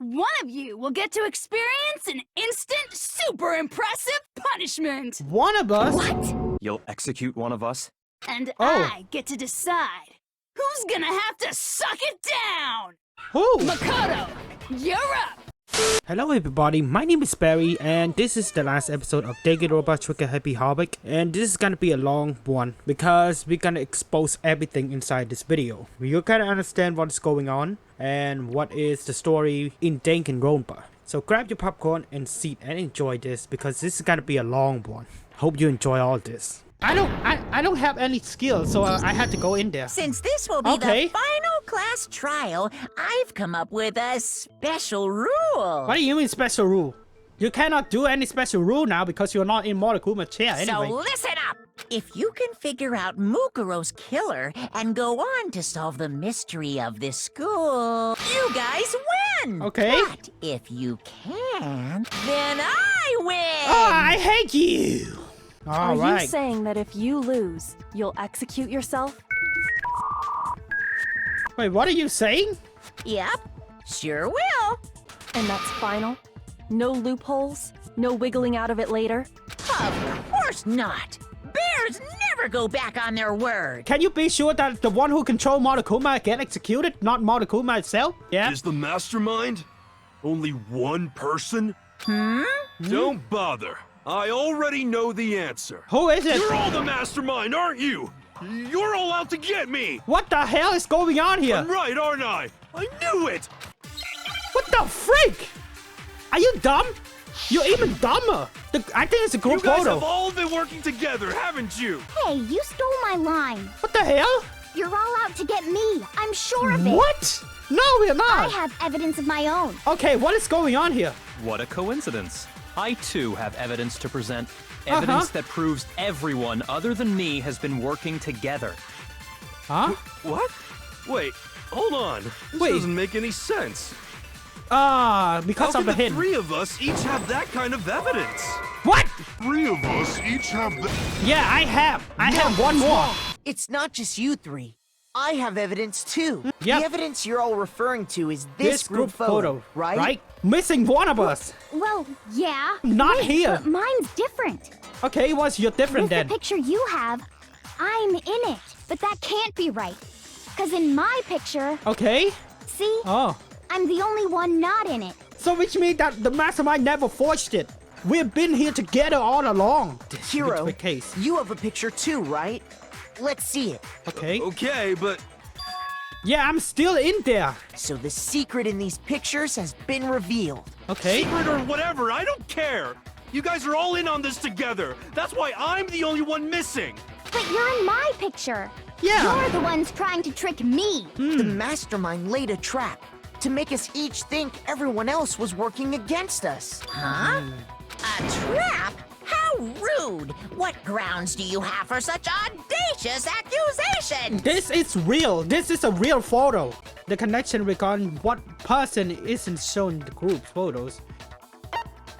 one of you will get to experience an instant, super impressive punishment. One of us? What? You'll execute one of us? And I get to decide who's gonna have to suck it down. Who? Makoto, you're up. Hello everybody, my name is Buirry and this is the last episode of Danganronpa Trigger Happy Havoc, and this is gonna be a long one because we're gonna expose everything inside this video. You're gonna understand what's going on and what is the story in Danganronpa. So grab your popcorn and seat and enjoy this because this is gonna be a long one. Hope you enjoy all this. I don't have any skills, so I had to go in there. Since this will be the final class trial, I've come up with a special rule. What do you mean special rule? You cannot do any special rule now because you're not in Motokuma's chair anyway. So listen up! If you can figure out Mukuro's killer and go on to solve the mystery of this school, you guys win! Okay. But if you can't, then I win! Oh, I hate you! Are you saying that if you lose, you'll execute yourself? Wait, what are you saying? Yep, sure will. And that's final? No loopholes? No wiggling out of it later? Of course not! Bears never go back on their word! Can you be sure that the one who controls Monokuma get executed, not Monokuma itself? Yeah? Is the mastermind only one person? Don't bother. I already know the answer. Who is it? You're all the mastermind, aren't you? You're all out to get me! What the hell is going on here? I'm right, aren't I? I knew it! What the freak? Are you dumb? You're even dumber. I think it's a group You guys photo. have all been working together, haven't you? Hey, you stole my line. What the hell? You're all out to get me. I'm sure of it. What? No, we're not. I have evidence of my own. Okay, what is going on here? What a coincidence. I too have evidence to present. Evidence that proves everyone other than me has been working together. Huh? What? Wait, hold on. This doesn't make any sense. Because How of the could the hint. three of us each have that kind of evidence? What? Three of us each have the... Yeah, I have one more. It's not just you three. I have evidence too. Yep. The evidence you're all referring to is this group photo, right? Right? Missing one of us. Well, yeah. Not Wait, here. But mine's different. Okay, what's your different With then? the picture you have, I'm in it. But that can't be right. Because in my picture, Okay. see? Oh. I'm the only one not in it. So which means that the mastermind never forged it. We've been here together all along. Hero, Case. you have a picture too, right? Let's see it. Okay. Okay, but... Yeah, I'm still in there. So the secret in these pictures has been revealed. Okay. Secret or whatever, I don't care. You guys are all in on this together. That's why I'm the only one missing. But you're in my picture. Yeah. You're the ones trying to trick me. The mastermind laid a trap to make us each think everyone else was working against us. Huh? A trap? How rude! What grounds do you have for such audacious accusations? This is real. This is a real photo. The connection regarding what person isn't shown in the group photos.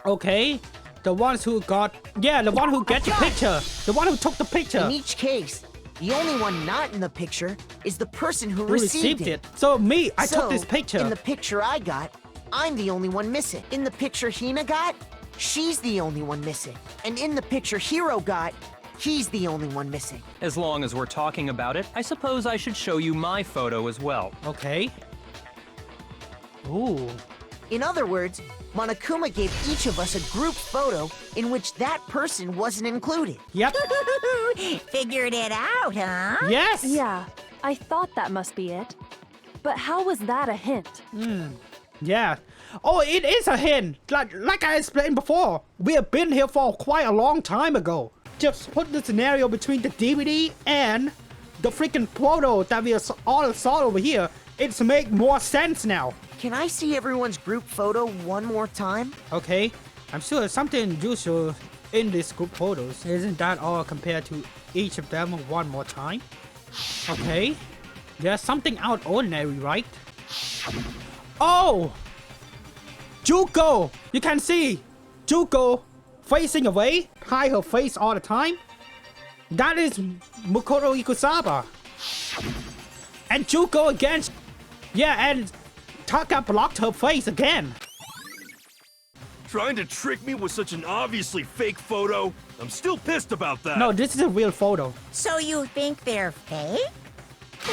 Okay. The ones who got... Yeah, the one who get the picture. The one who took the picture. In each case, the only one not in the picture is the person who Who received it. So me, I So, took this picture. in the picture I got, I'm the only one missing. In the picture Hina got, she's the only one missing. And in the picture Hiro got, he's the only one missing. As long as we're talking about it, I suppose I should show you my photo as well. Okay. Ooh. In other words, Monokuma gave each of us a group photo in which that person wasn't included. Yep. Figured it out, huh? Yes. Yeah, I thought that must be it. But how was that a hint? Yeah. Oh, it is a hint. Like I explained before, we have been here for quite a long time ago. Just put the scenario between the DVD and the freaking photo that we all saw over here. It's make more sense now. Can I see everyone's group photo one more time? Okay. I'm sure there's something unusual in these group photos. Isn't that all compared to each of them one more time? Okay. There's something out ordinary, right? Oh! Juko! You can see Juko facing away, hide her face all the time. That is Makoto Ikusaba. And Juko against... Yeah, and Taka blocked her face again. Trying to trick me with such an obviously fake photo? I'm still pissed about that. No, this is a real photo. So you think they're fake?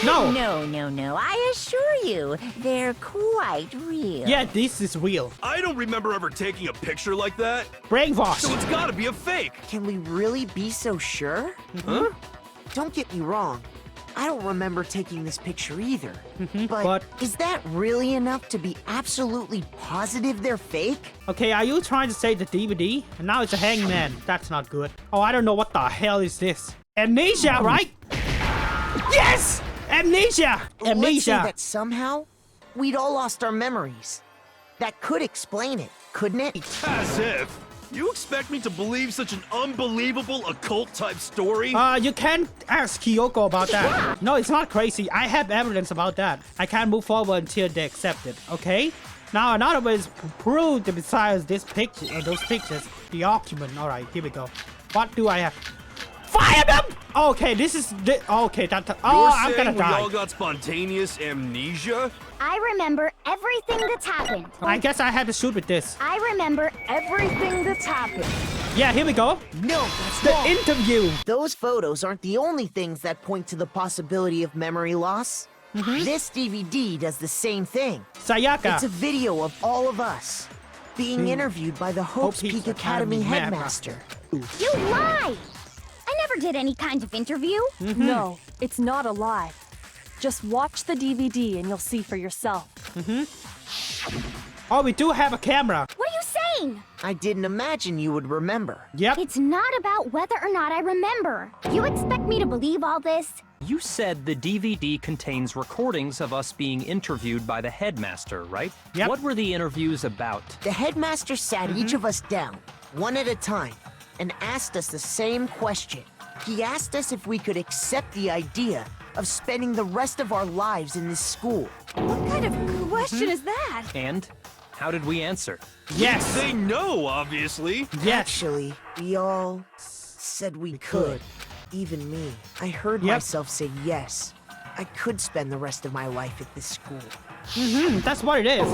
No. No. I assure you, they're quite real. Yeah, this is real. I don't remember ever taking a picture like that. Brainwash. So it's gotta be a fake. Can we really be so sure? Huh? Don't get me wrong. I don't remember taking this picture either. but- is that really enough to be absolutely positive they're fake? Okay, are you trying to say the DVD? And now it's a hangman. That's not good. Oh, I don't know what the hell is this. Amnesia, right? Yes! Amnesia! Let's say Amnesia. that somehow we'd all lost our memories. That could explain it, couldn't it? As if. You expect me to believe such an unbelievable occult-type story? You can't ask Kyoko about that. No, it's not crazy. I have evidence about that. I can't move forward until they accept it, okay? Now, another way is prove that besides this picture, those pictures, the document. Alright, here we go. What do I have? Fire them! Okay, this is... okay, that... Oh, You're I'm saying gonna we die. all got spontaneous amnesia? I remember everything that's happened. I guess I had to shoot with this. I remember everything that's happened. Yeah, here we go. No, that's The wrong. interview. Those photos aren't the only things that point to the possibility of memory loss. This DVD does the same thing. Sayaka. It's a video of all of us being interviewed by the Hope's Peak Peak Academy Academy headmaster. You lie! I never did any kind of interview. No, it's not a lie. Just watch the DVD and you'll see for yourself. Oh, we do have a camera. What are you saying? I didn't imagine you would remember. Yep. It's not about whether or not I remember. You expect me to believe all this? You said the DVD contains recordings of us being interviewed by the headmaster, right? Yep. What were the interviews about? The headmaster sat each of us down, one at a time, and asked us the same question. He asked us if we could accept the idea of spending the rest of our lives in this school. What kind of question is that? And how did we answer? Yes. Say no, obviously. Yes. Actually, we all said we could. Even me. I heard Yep. myself say yes. I could spend the rest of my life at this school. That's what it is.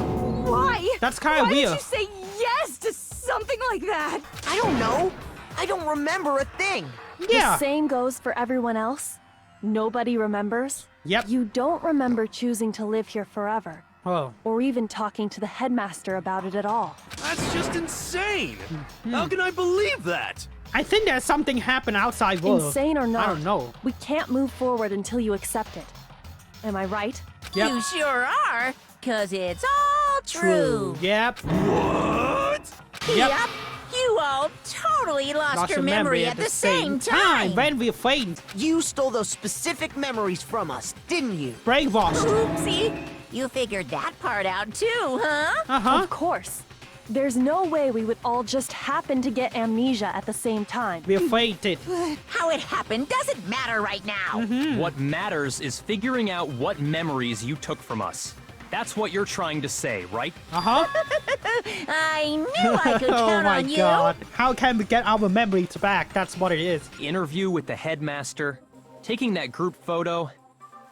Why? That's kind of Why weird. did you say yes to something like that? I don't know. I don't remember a thing. Yeah. The same goes for everyone else. Nobody remembers. Yep. You don't remember choosing to live here forever, Oh. or even talking to the headmaster about it at all. That's just insane. How can I believe that? I think there's something happened outside world. Insane or not, I don't know. we can't move forward until you accept it. Am I right? Yep. You sure are, 'cause it's all true. Yep. What? Yep. You all totally lost your memory at the same time. when we faint. You stole those specific memories from us, didn't you? Brainwash. Oopsie. You figured that part out too, huh? Uh-huh. Of course. There's no way we would all just happen to get amnesia at the same time. We fainted. How it happened doesn't matter right now. What matters is figuring out what memories you took from us. That's what you're trying to say, right? Uh-huh. I knew I could Oh count my on you. god. How can we get our memories back? That's what it is. Interview with the headmaster, taking that group photo.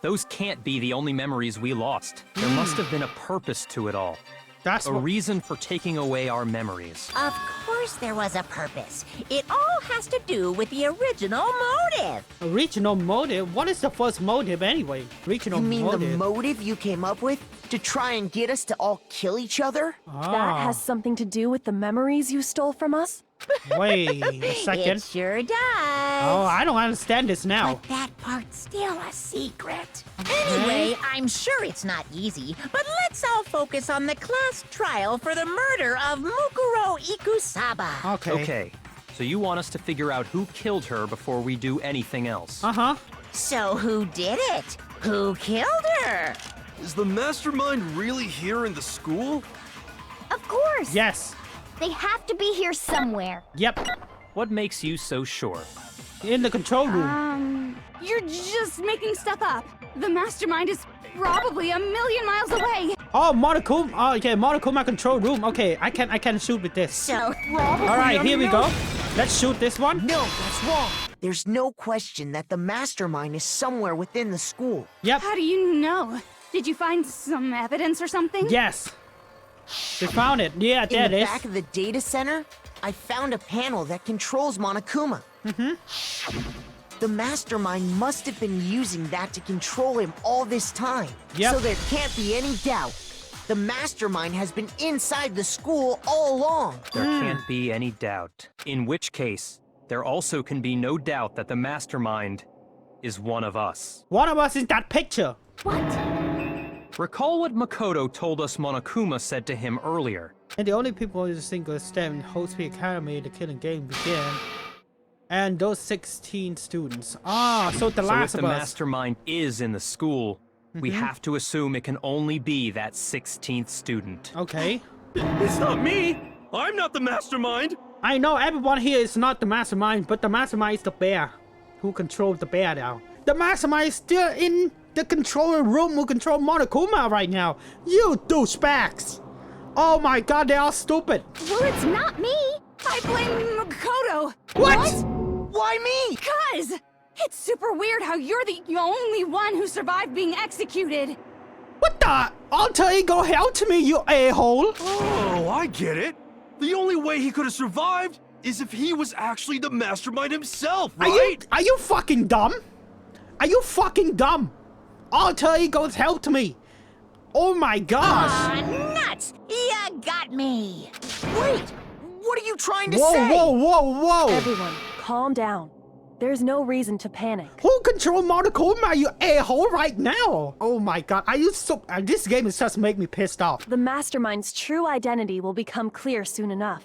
Those can't be the only memories we lost. There must have been a purpose to it all. That's A what... reason for taking away our memories. Of course there was a purpose. It all has to do with the original motive. Original motive? What is the first motive anyway? Original You mean motive. the motive you came up with to try and get us to all kill each other? That has something to do with the memories you stole from us? Wait a second. It sure does. Oh, I don't understand this now. But that part's still a secret. Anyway, I'm sure it's not easy, but let's all focus on the class trial for the murder of Mukuro Ikusaba. Okay. Okay, so you want us to figure out who killed her before we do anything else. Uh-huh. So who did it? Who killed her? Is the mastermind really here in the school? Of course! Yes. They have to be here somewhere. Yep. What makes you so sure? In the control room. You're just making stuff up. The mastermind is probably a million miles away. Oh, Monokuma. Oh, okay, Monokuma control room. Okay, I can shoot with this. So All right, here we go. Let's shoot this one. No, that's wrong. There's no question that the mastermind is somewhere within the school. Yep. How do you know? Did you find some evidence or something? Yes. They found it. Yeah, there In it the is. back of the data center, I found a panel that controls Monokuma. The mastermind must have been using that to control him all this time. Yep. So there can't be any doubt. The mastermind has been inside the school all along. There can't be any doubt. In which case, there also can be no doubt that the mastermind is one of us. One of us is that picture. Recall what Makoto told us Monokuma said to him earlier. And the only people in the single STEM in Hotspeed Academy the killing game began. And those 16 students. Ah, so the So last if of the us. mastermind is in the school, we have to assume it can only be that 16th student. Okay. It's not me! I'm not the mastermind! I know everyone here is not the mastermind, but the mastermind is the bear. Who controls the bear now? The mastermind is still in the control room who control Monokuma right now. You douchebags! Oh my god, they're all stupid. Well, it's not me. I blame Makoto. What? Why me? Cuz! It's super weird how you're the only one who survived being executed. What the? Alter ego hell to me, you a-hole. Oh, I get it. The only way he could have survived is if he was actually the mastermind himself, right? Are you fucking dumb? Are you fucking dumb? Alter ego's hell to me. Oh my gosh. Nuts! You got me! Wait, what are you trying to Whoa, say? whoa, whoa, whoa. Everyone, calm down. There's no reason to panic. Who control Monokuma, you a-hole, right now? Oh my god, are you so... this game is just making me pissed off. The mastermind's true identity will become clear soon enough.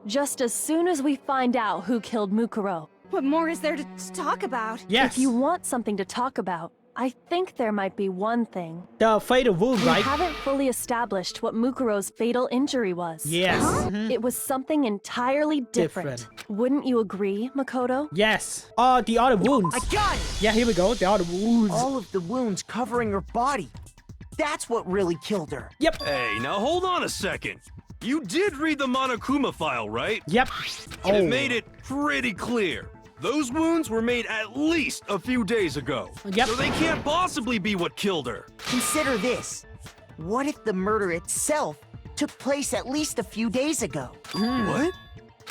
Just as soon as we find out who killed Mukuro. What more is there to talk about? Yes, If you want something to talk about, I think there might be one thing. the fatal wound, We right? haven't fully established what Mukuro's fatal injury was. Yes. Mhm. It was something entirely different. Wouldn't you agree, Makoto? Yes. Oh, the other wounds. I got it! Yeah, here we go, the other wounds. All of the wounds covering her body. That's what really killed her. Yep, Hey, now hold on a second. You did read the Monokuma file, right? yep. And it made it pretty clear. Those wounds were made at least a few days ago. Yep. So they can't possibly be what killed her. Consider this. What if the murder itself took place at least a few days ago? What?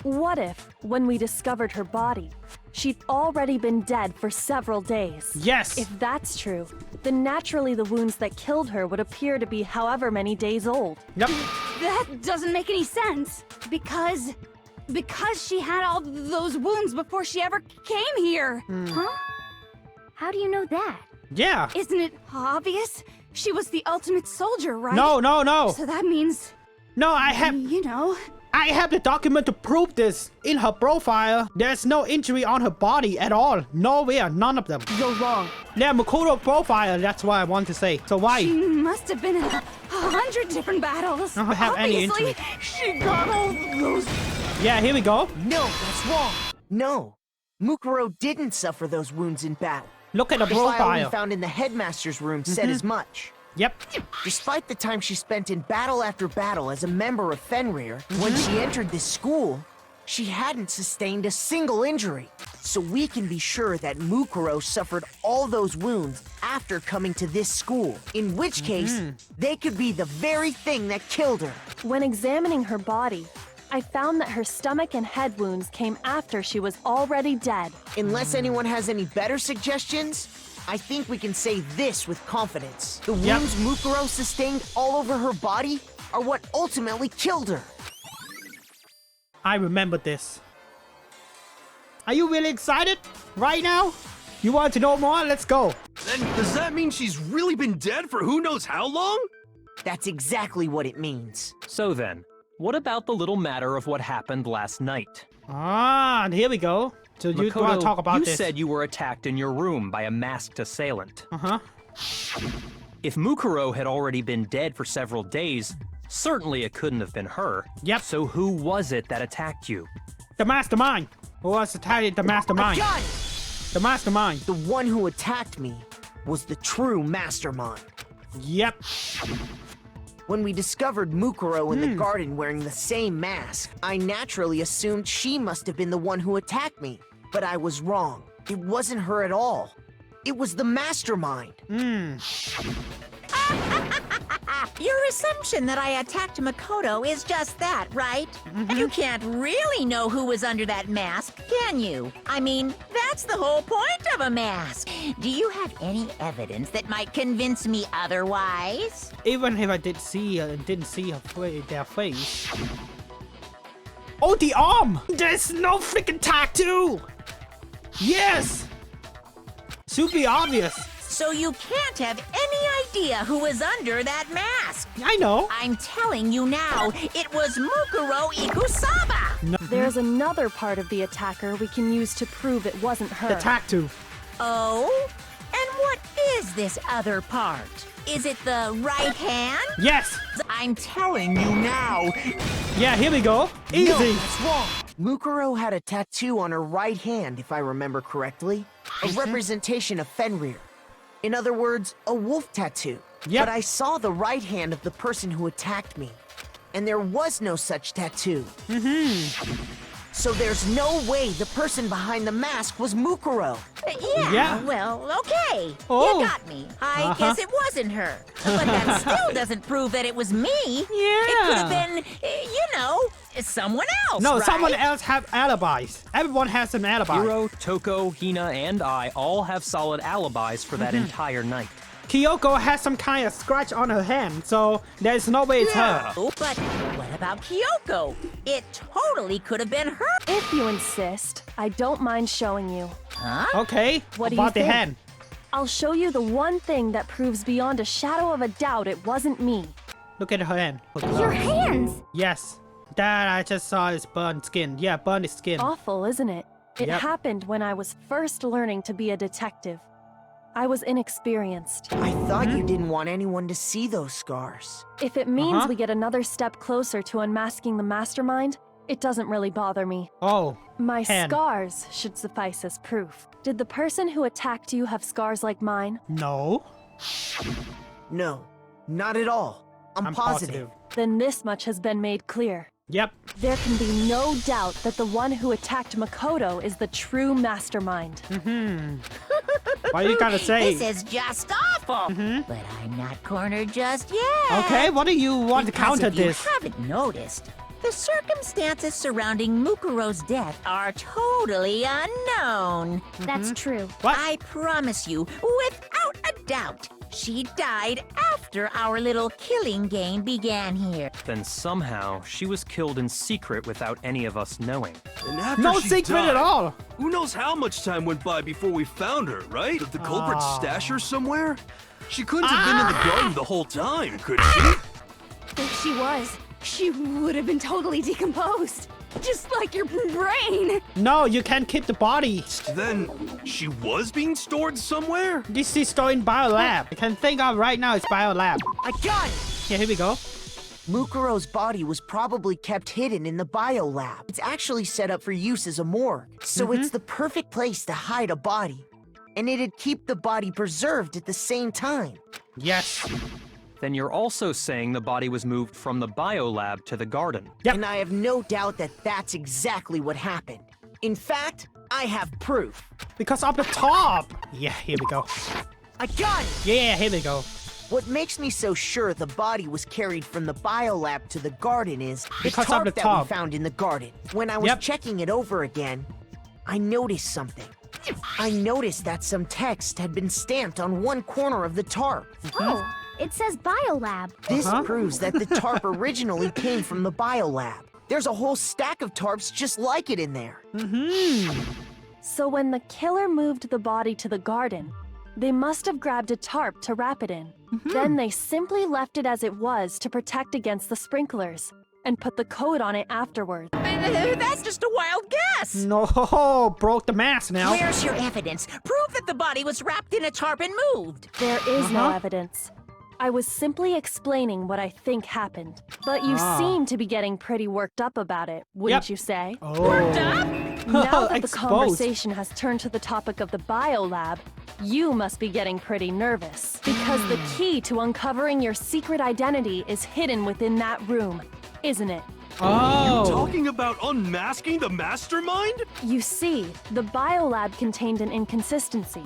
What if, when we discovered her body, she'd already been dead for several days? Yes. If that's true, then naturally the wounds that killed her would appear to be however many days old. Yep. That doesn't make any sense. Because she had all those wounds before she ever came here. Huh? How do you know that? Yeah. Isn't it obvious? She was the ultimate soldier, right? No, no, no. So that means, No, I have the document to prove this. In her profile, there's no injury on her body at all. Nowhere, none of them. You're wrong. Yeah, Makoto profile, that's what I want to say. So why? she must have been in 100 different battles. I don't have any Obviously, injury. she got all those. Yeah, here we go. No, that's wrong. No, Mukuro didn't suffer those wounds in battle. Look at the The file we profile. found in the headmaster's room said as much. Yep. Despite the time she spent in battle after battle as a member of Fenrir, when she entered this school, she hadn't sustained a single injury. So we can be sure that Mukuro suffered all those wounds after coming to this school, in which case, they could be the very thing that killed her. When examining her body, I found that her stomach and head wounds came after she was already dead. Unless anyone has any better suggestions, I think we can say this with confidence. The Yep. wounds Mukuro sustained all over her body are what ultimately killed her. I remember this. Are you really excited right now? You want to know more? Let's go. Then does that mean she's really been dead for who knows how long? That's exactly what it means. So then, what about the little matter of what happened last night? Ah, and here we go. So you want to talk about you this? said you were attacked in your room by a masked assailant. Uh-huh. If Mukuro had already been dead for several days, certainly it couldn't have been her. Yep. So who was it that attacked you? The mastermind. Who was attacking the mastermind? Got it! The mastermind. The one who attacked me was the true mastermind. Yep. When we discovered Mukuro in the garden wearing the same mask, I naturally assumed she must have been the one who attacked me. But I was wrong. It wasn't her at all. It was the mastermind. Your assumption that I attacked Makoto is just that, right? And you can't really know who was under that mask, can you? I mean, that's the whole point of a mask. Do you have any evidence that might convince me otherwise? Even if I didn't see their face. Oh, the arm! There's no freaking tattoo! Yes! Should be obvious. So you can't have any idea who was under that mask. I know. I'm telling you now, it was Mukuro Ikusaba. No. There's another part of the attacker we can use to prove it wasn't her. The tattoo. Oh? And what is this other part? Is it the right hand? Yes. I'm telling you now. Yeah, here we go. Easy. No, that's wrong. Mukuro had a tattoo on her right hand, if I remember correctly. A representation of Fenrir. In other words, a wolf tattoo. Yep. But I saw the right hand of the person who attacked me. And there was no such tattoo. So there's no way the person behind the mask was Mukuro. Yeah. Well, okay. Oh. You got me. I guess it wasn't her. But that still doesn't prove that it was me. It could have been, someone else, No, right? someone else have alibis. Everyone has an alibi. Hiro, Toko, Hina, and I all have solid alibis for that entire night. Kyoko has some kind of scratch on her hand, so there's no way it's her. Oh, but what about Kyoko? It totally could have been her. If you insist, I don't mind showing you. Huh? Okay, What do you about the think? hand. I'll show you the one thing that proves beyond a shadow of a doubt it wasn't me. Look at her hand. Your hands! Yes. That I just saw is burned skin. Yeah, burned skin. Awful, isn't it? It Yep. happened when I was first learning to be a detective. I was inexperienced. I thought you didn't want anyone to see those scars. If it means we get another step closer to unmasking the mastermind, it doesn't really bother me. Oh. My Hand. scars should suffice as proof. Did the person who attacked you have scars like mine? No. No, not at all. I'm positive. Then this much has been made clear. Yep. There can be no doubt that the one who attacked Makoto is the true mastermind. What you gotta say? This is just awful. But I'm not cornered just yet. Okay, what do you want to Because counter if you this? haven't noticed, the circumstances surrounding Mukuro's death are totally unknown. That's true. What? I promise you, without a doubt, she died after our little killing game began here. Then somehow, she was killed in secret without any of us knowing. And after No she secret died, at all. Who knows how much time went by before we found her, right? Did the culprit stash her somewhere? She couldn't have been in the garden the whole time, could she? If she was, she would have been totally decomposed. Just like your brain. No, you can't keep the body. Then she was being stored somewhere? This is stored in biolab. I can think of right now it's biolab. I got it! Yeah, here we go. Mukuro's body was probably kept hidden in the biolab. It's actually set up for use as a morgue, so it's the perfect place to hide a body. And it'd keep the body preserved at the same time. Yes. Then you're also saying the body was moved from the biolab to the garden. Yep. And I have no doubt that that's exactly what happened. In fact, I have proof. Because up the top. Yeah, here we go. I got it! Yeah, here we go. What makes me so sure the body was carried from the biolab to the garden is the Because of tarp the that top. we found in the garden. When I was Yep. checking it over again, I noticed something. I noticed that some text had been stamped on one corner of the tarp. Oh, it says biolab. This proves that the tarp originally came from the biolab. There's a whole stack of tarps just like it in there. So when the killer moved the body to the garden, they must have grabbed a tarp to wrap it in. Then they simply left it as it was to protect against the sprinklers, and put the coat on it afterward. That's just a wild guess. No, broke the mask now. Where's your evidence? Prove that the body was wrapped in a tarp and moved. There is no evidence. I was simply explaining what I think happened. But you seem to be getting pretty worked up about it, wouldn't you say? Worked up? Now that the Exposed. conversation has turned to the topic of the biolab, you must be getting pretty nervous. Because the key to uncovering your secret identity is hidden within that room, isn't it? Oh. Talking about unmasking the mastermind? You see, the biolab contained an inconsistency.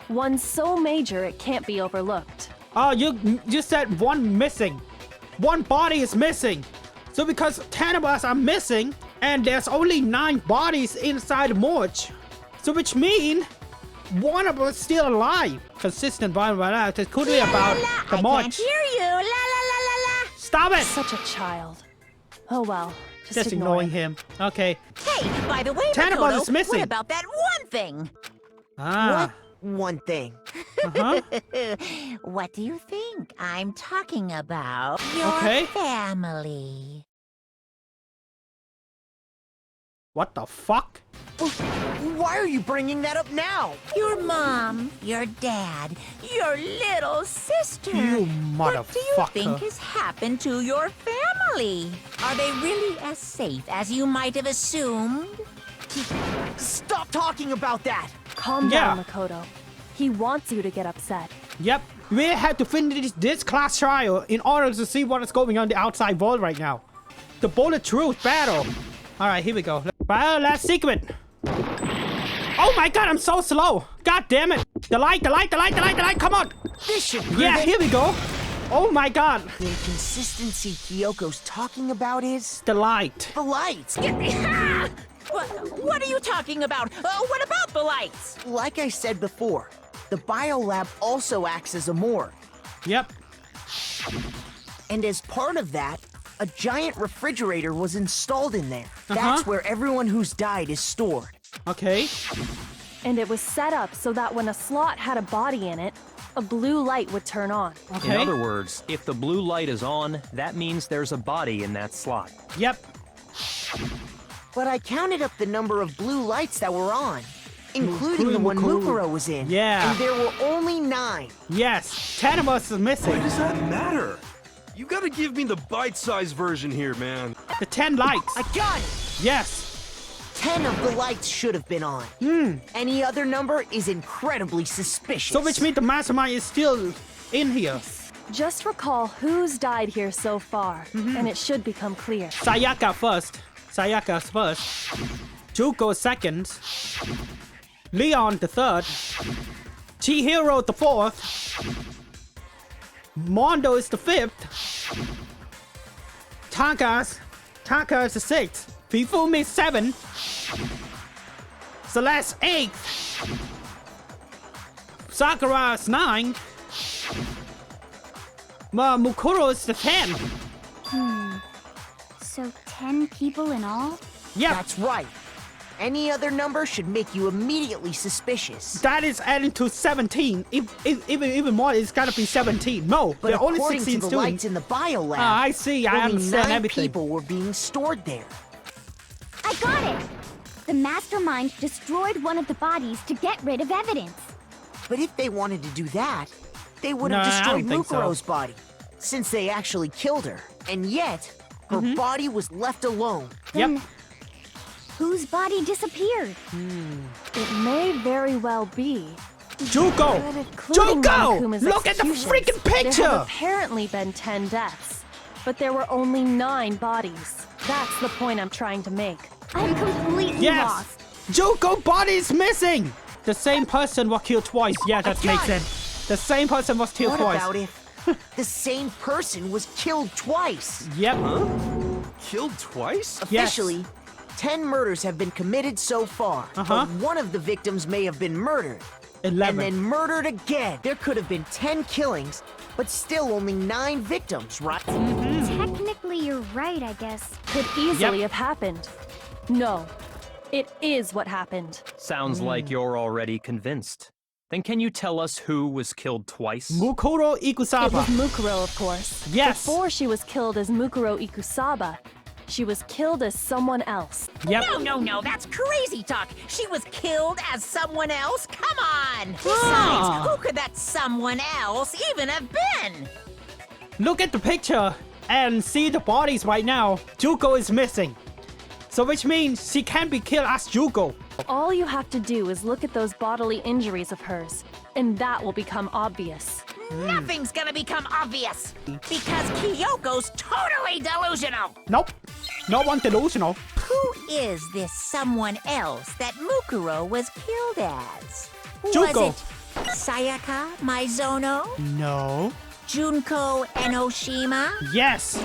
One so major it can't be overlooked. Oh, you said one missing. One body is missing. So because 10 of us are missing, and there's only 9 bodies inside the morgue. So which means one of us still alive. Consistent violence. It could be about the morgue. I can't hear you. La la la la la. Stop it! Such a child. Oh well, Just ignore ignoring it. him. Okay. Hey, by the way, 10 of us Makoto, is missing. what about that one thing? Ah. One thing. Uh-huh. What do you think I'm talking about? Your Okay. family. What the fuck? Why are you bringing that up now? Your mom, your dad, your little sister. You What do you motherfucker. think has happened to your family? Are they really as safe as you might have assumed? Stop talking about that! Calm Yeah. down, Makoto. He wants you to get upset. Yep. We have to finish this class trial in order to see what is going on in the outside world right now. The bullet truth battle. Alright, here we go. Last secret. Oh my god, I'm so slow. God damn it. The light, come on. This should prove Yeah, it. here we go. Oh my god. The inconsistency Kyoko's talking about is The light. the lights. What are you talking about? What about the lights? Like I said before, the biolab also acts as a morgue. Yep. And as part of that, a giant refrigerator was installed in there. That's where everyone who's died is stored. Okay. And it was set up so that when a slot had a body in it, a blue light would turn on. Okay. In other words, if the blue light is on, that means there's a body in that slot. Yep. But I counted up the number of blue lights that were on, including the one Mukuro was in. Yeah. And there were only 9. Yes. 10 of us is missing. Why does that matter? You gotta give me the bite-sized version here, man. The 10 lights. I got it! Yes. 10 of the lights should have been on. Any other number is incredibly suspicious. So which means the mastermind is still in here. Just recall who's died here so far, and it should become clear. Sayaka first. Sayaka's first. Juko second. Leon the third. Chihiro the fourth. Mondo is the fifth. Taka is the sixth. Hifumi 7. Celeste 8th. Sakura is 9. Mukuro is the 10th. So 10 people in all? Yep. That's right. Any other number should make you immediately suspicious. That is adding to 17. Even more, it's gotta be 17. No, But there are only according 16 to the students. lights in the biolab, Ah, I see. I only understand 9 everything. people were being stored there. I got it! The mastermind destroyed one of the bodies to get rid of evidence. But if they wanted to do that, they would have No, I destroyed don't think so. Mukuro's body, since they actually killed her. And yet, her body was left alone. Yep. Then whose body disappeared? It may very well be. Juko! But including Juko! Monokuma's Look at the executions, freaking There picture! have apparently been 10 deaths, but there were only 9 bodies. That's the point I'm trying to make. I'm completely Yes! lost. Juko body is missing! The same person was killed twice. Yeah, that makes sense. The same person was killed What twice. about if the same person was killed twice? Yep. Killed twice? Yes. Officially, 10 murders have been committed so far, but one of the victims may have been murdered. 11. And then murdered again. There could have been 10 killings, but still only 9 victims, right? Technically, you're right, I guess. Could easily have happened. No, it is what happened. Sounds like you're already convinced. Then can you tell us who was killed twice? Mukuro It Ikusaba. was Mukuro, of course. Yes. Before she was killed as Mukuro Ikusaba, she was killed as someone else. Yep. No, that's crazy talk. She was killed as someone else? Come on! Besides, who could that someone else even have been? Look at the picture and see the bodies right now. Juko is missing. So which means she can't be killed as Juko. All you have to do is look at those bodily injuries of hers, and that will become obvious. Nothing's gonna become obvious because Kyoko's totally delusional. Nope. No one delusional. Who is this someone else that Mukuro was killed as? Juko. Was it Sayaka Maizono? No. Junko Enoshima? Yes.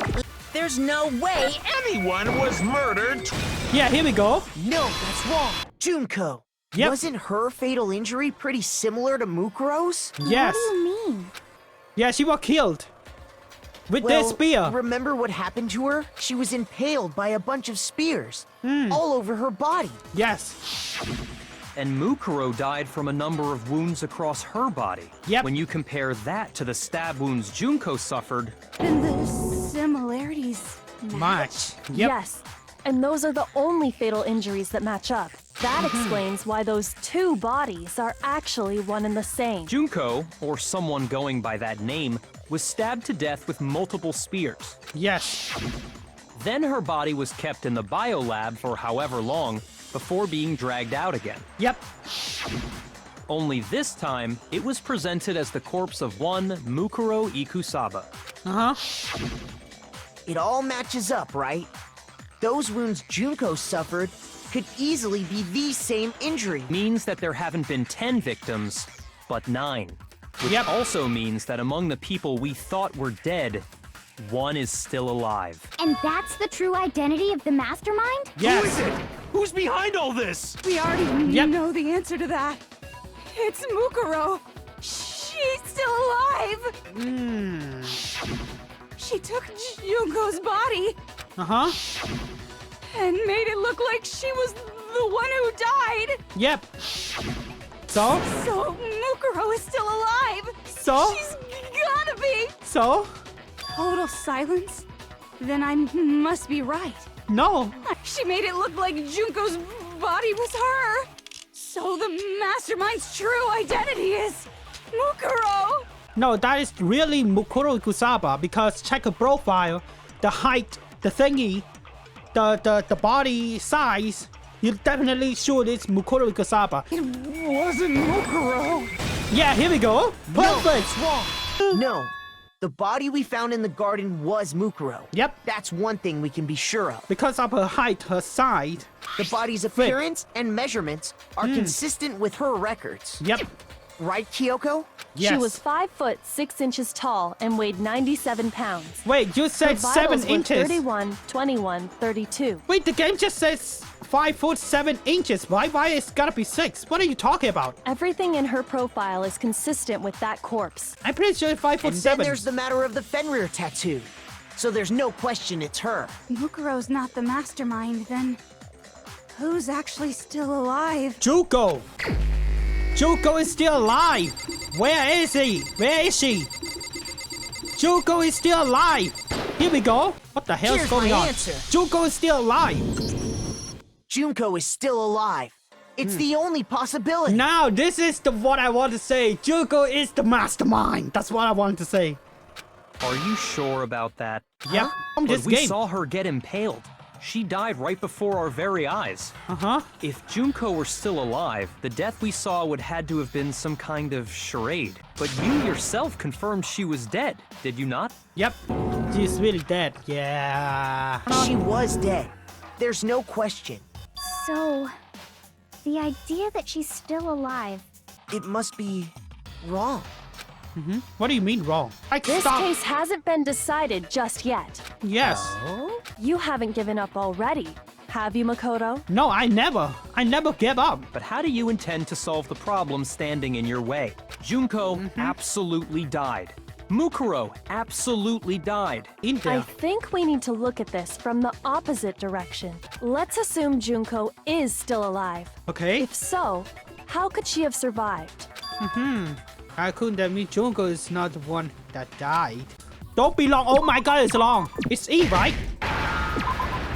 There's no way Anyone was murdered. Yeah, here we go. No, that's wrong. Junko. Yep. Wasn't her fatal injury pretty similar to Mukuro's? Yes. What do you mean? Yeah, she was killed. With Well, this spear. remember what happened to her? She was impaled by a bunch of spears. All over her body. Yes. And Mukuro died from a number of wounds across her body. Yep. When you compare that to the stab wounds Junko suffered, And the similarities Much. Yep. Yes, and those are the only fatal injuries that match up. That explains why those two bodies are actually one and the same. Junko, or someone going by that name, was stabbed to death with multiple spears. Yes. Then her body was kept in the biolab for however long before being dragged out again. Yep. Only this time, it was presented as the corpse of one Mukuro Ikusaba. Uh-huh. It all matches up, right? Those wounds Junko suffered could easily be the same injury. Means that there haven't been 10 victims, but 9. Which Yep. also means that among the people we thought were dead, one is still alive. And that's the true identity of the mastermind? Yes. Who is it? Who's behind all this? We already Yep. know the answer to that. It's Mukuro. She's still alive. She took Junko's body Uh-huh. and made it look like she was the one who died. Yep. So? So Mukuro is still alive. So? She's gotta be. So? Total silence? Then I must be right. No. She made it look like Junko's body was her. So the mastermind's true identity is Mukuro. No, that is really Mukuro Ikusaba because check her profile, the height, the thingy, the body size. You're definitely sure it's Mukuro Ikusaba. It wasn't Mukuro. Yeah, here we go. Perfect. No, the body we found in the garden was Mukuro. Yep. That's one thing we can be sure of. Because of her height, her size. The body's appearance and measurements are consistent with her records. Yep. Right, Kyoko? Yes. She was 5 foot 6 inches tall and weighed 97 pounds. Wait, you Her said 7 vitals were inches. 31, 21, 32. Wait, the game just says 5 foot 7 inches. Why it's gotta be 6? What are you talking about? Everything in her profile is consistent with that corpse. I'm pretty sure it's 5 foot And 7. then there's the matter of the Fenrir tattoo. So there's no question it's her. Mukuro's not the mastermind, then who's actually still alive? Junko. Junko is still alive. Where is he? Where is she? Junko is still alive. Here we go. What the hell is Here's going my on? answer. Junko is still alive. Junko is still alive. It's the only possibility. Now this is what I want to say. Junko is the mastermind. That's what I wanted to say. Are you sure about that? Yep. But This we game. saw her get impaled. She died right before our very eyes. Uh-huh. If Junko were still alive, the death we saw would had to have been some kind of charade. But you yourself confirmed she was dead, did you not? Yep. She's really dead. Yeah. She was dead. There's no question. So, the idea that she's still alive. It must be wrong. What do you mean wrong? Like, This stop. case hasn't been decided just yet. Yes. You haven't given up already, have you, Makoto? No, I never gave up. But how do you intend to solve the problem standing in your way? Junko absolutely died. Mukuro absolutely died. In I there. think we need to look at this from the opposite direction. Let's assume Junko is still alive. Okay. If so, how could she have survived? How could that mean Junko is not the one that died? Don't be long. Oh my god, it's long. It's E, right?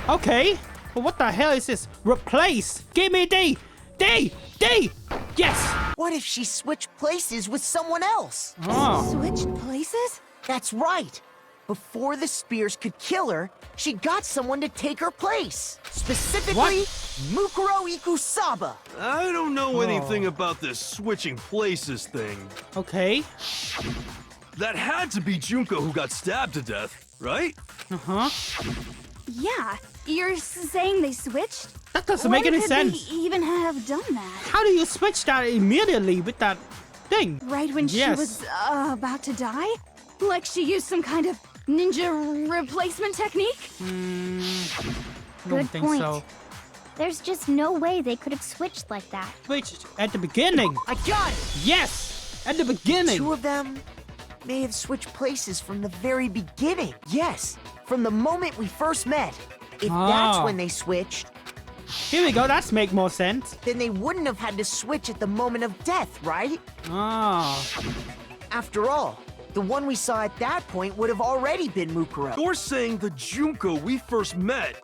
Okay. But what the hell is this? Replace. Give me D. D. D. Yes. What if she switched places with someone else? Oh. Switched places? That's right. Before the spears could kill her, she got someone to take her place. Specifically, Mukuro Ikusaba. I don't know anything about this switching places thing. Okay. That had to be Junko who got stabbed to death, right? Uh-huh. Yeah, you're saying they switched? That doesn't When make any could sense. they even have done that? How do you switch that immediately with that thing. Right when she was about to die? Like she used some kind of ninja replacement technique? Don't think point. so. There's just no way they could have switched like that. Switched at the beginning. I got it! Yes, at the beginning. Two of them may have switched places from the very beginning. Yes, from the moment we first met. If that's when they switched, Here we go. That's make more sense. then they wouldn't have had to switch at the moment of death, right? After all, the one we saw at that point would have already been Mukuro. You're saying the Junko we first met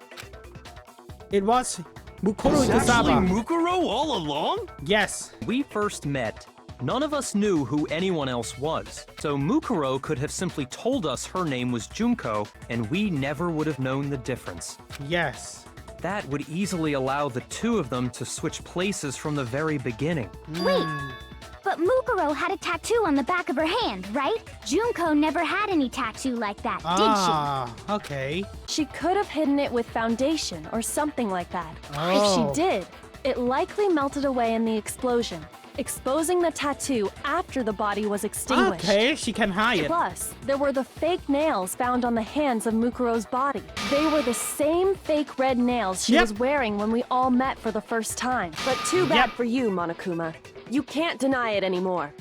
It was Mukuro was actually Tosaba. Mukuro all along? Yes. We first met. None of us knew who anyone else was, so Mukuro could have simply told us her name was Junko, and we never would have known the difference. Yes. That would easily allow the two of them to switch places from the very beginning. Wait, but Mukuro had a tattoo on the back of her hand, right? Junko never had any tattoo like that, did Okay. She could have hidden it with foundation or something like that. Oh. If she did, it likely melted away in the explosion, exposing the tattoo after the body was extinguished. Okay, she can hide it. Plus, there were the fake nails found on the hands of Mukuro's body. They were the same fake red nails she was wearing when we all met for the first time. But too bad for you, Monokuma. You can't deny it anymore.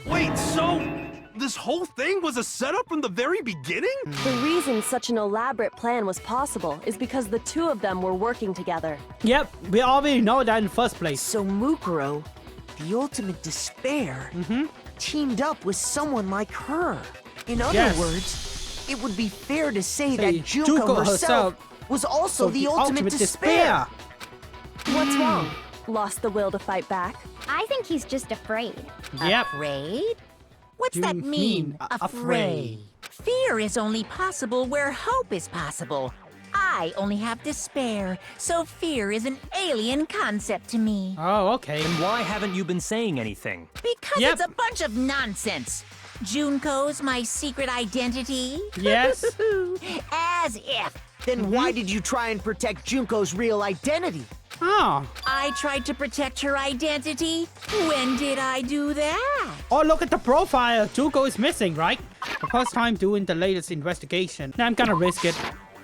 Wait, so this whole thing was a setup from the very beginning? The reason such an elaborate plan was possible is because the two of them were working together. Yep, we already know that in the first place. So Mukuro, the ultimate despair, teamed up with someone like her. In other words, it would be fair to say that Junko herself was also the ultimate despair. What's wrong? Lost the will to fight back? I think he's just afraid. Yep. Afraid? What's that You mean? mean afraid. Fear is only possible where hope is possible. I only have despair, so fear is an alien concept to me. Oh, okay. And why haven't you been saying anything? Because Yep. it's a bunch of nonsense. Junko's my secret identity? Yes. As if. Then why did you try and protect Junko's real identity? Oh. I tried to protect her identity? When did I do that? Oh, look at the profile. Junko is missing, right? The first time doing the latest investigation. Now I'm gonna risk it.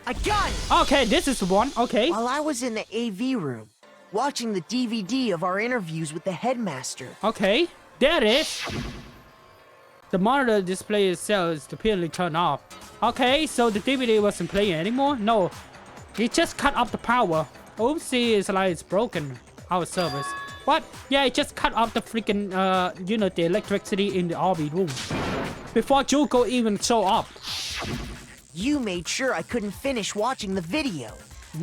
I got it! Okay, this is the one. Okay. While I was in the AV room, watching the DVD of our interviews with the headmaster. Okay. There it is. The monitor display itself is apparently turned off. Okay, so the DVD wasn't playing anymore? No. It just cut off the power. Oopsie, it's like it's broken. Our service. What? Yeah, it just cut off the freaking, the electricity in the RV room. Before Junko even show up. You made sure I couldn't finish watching the video.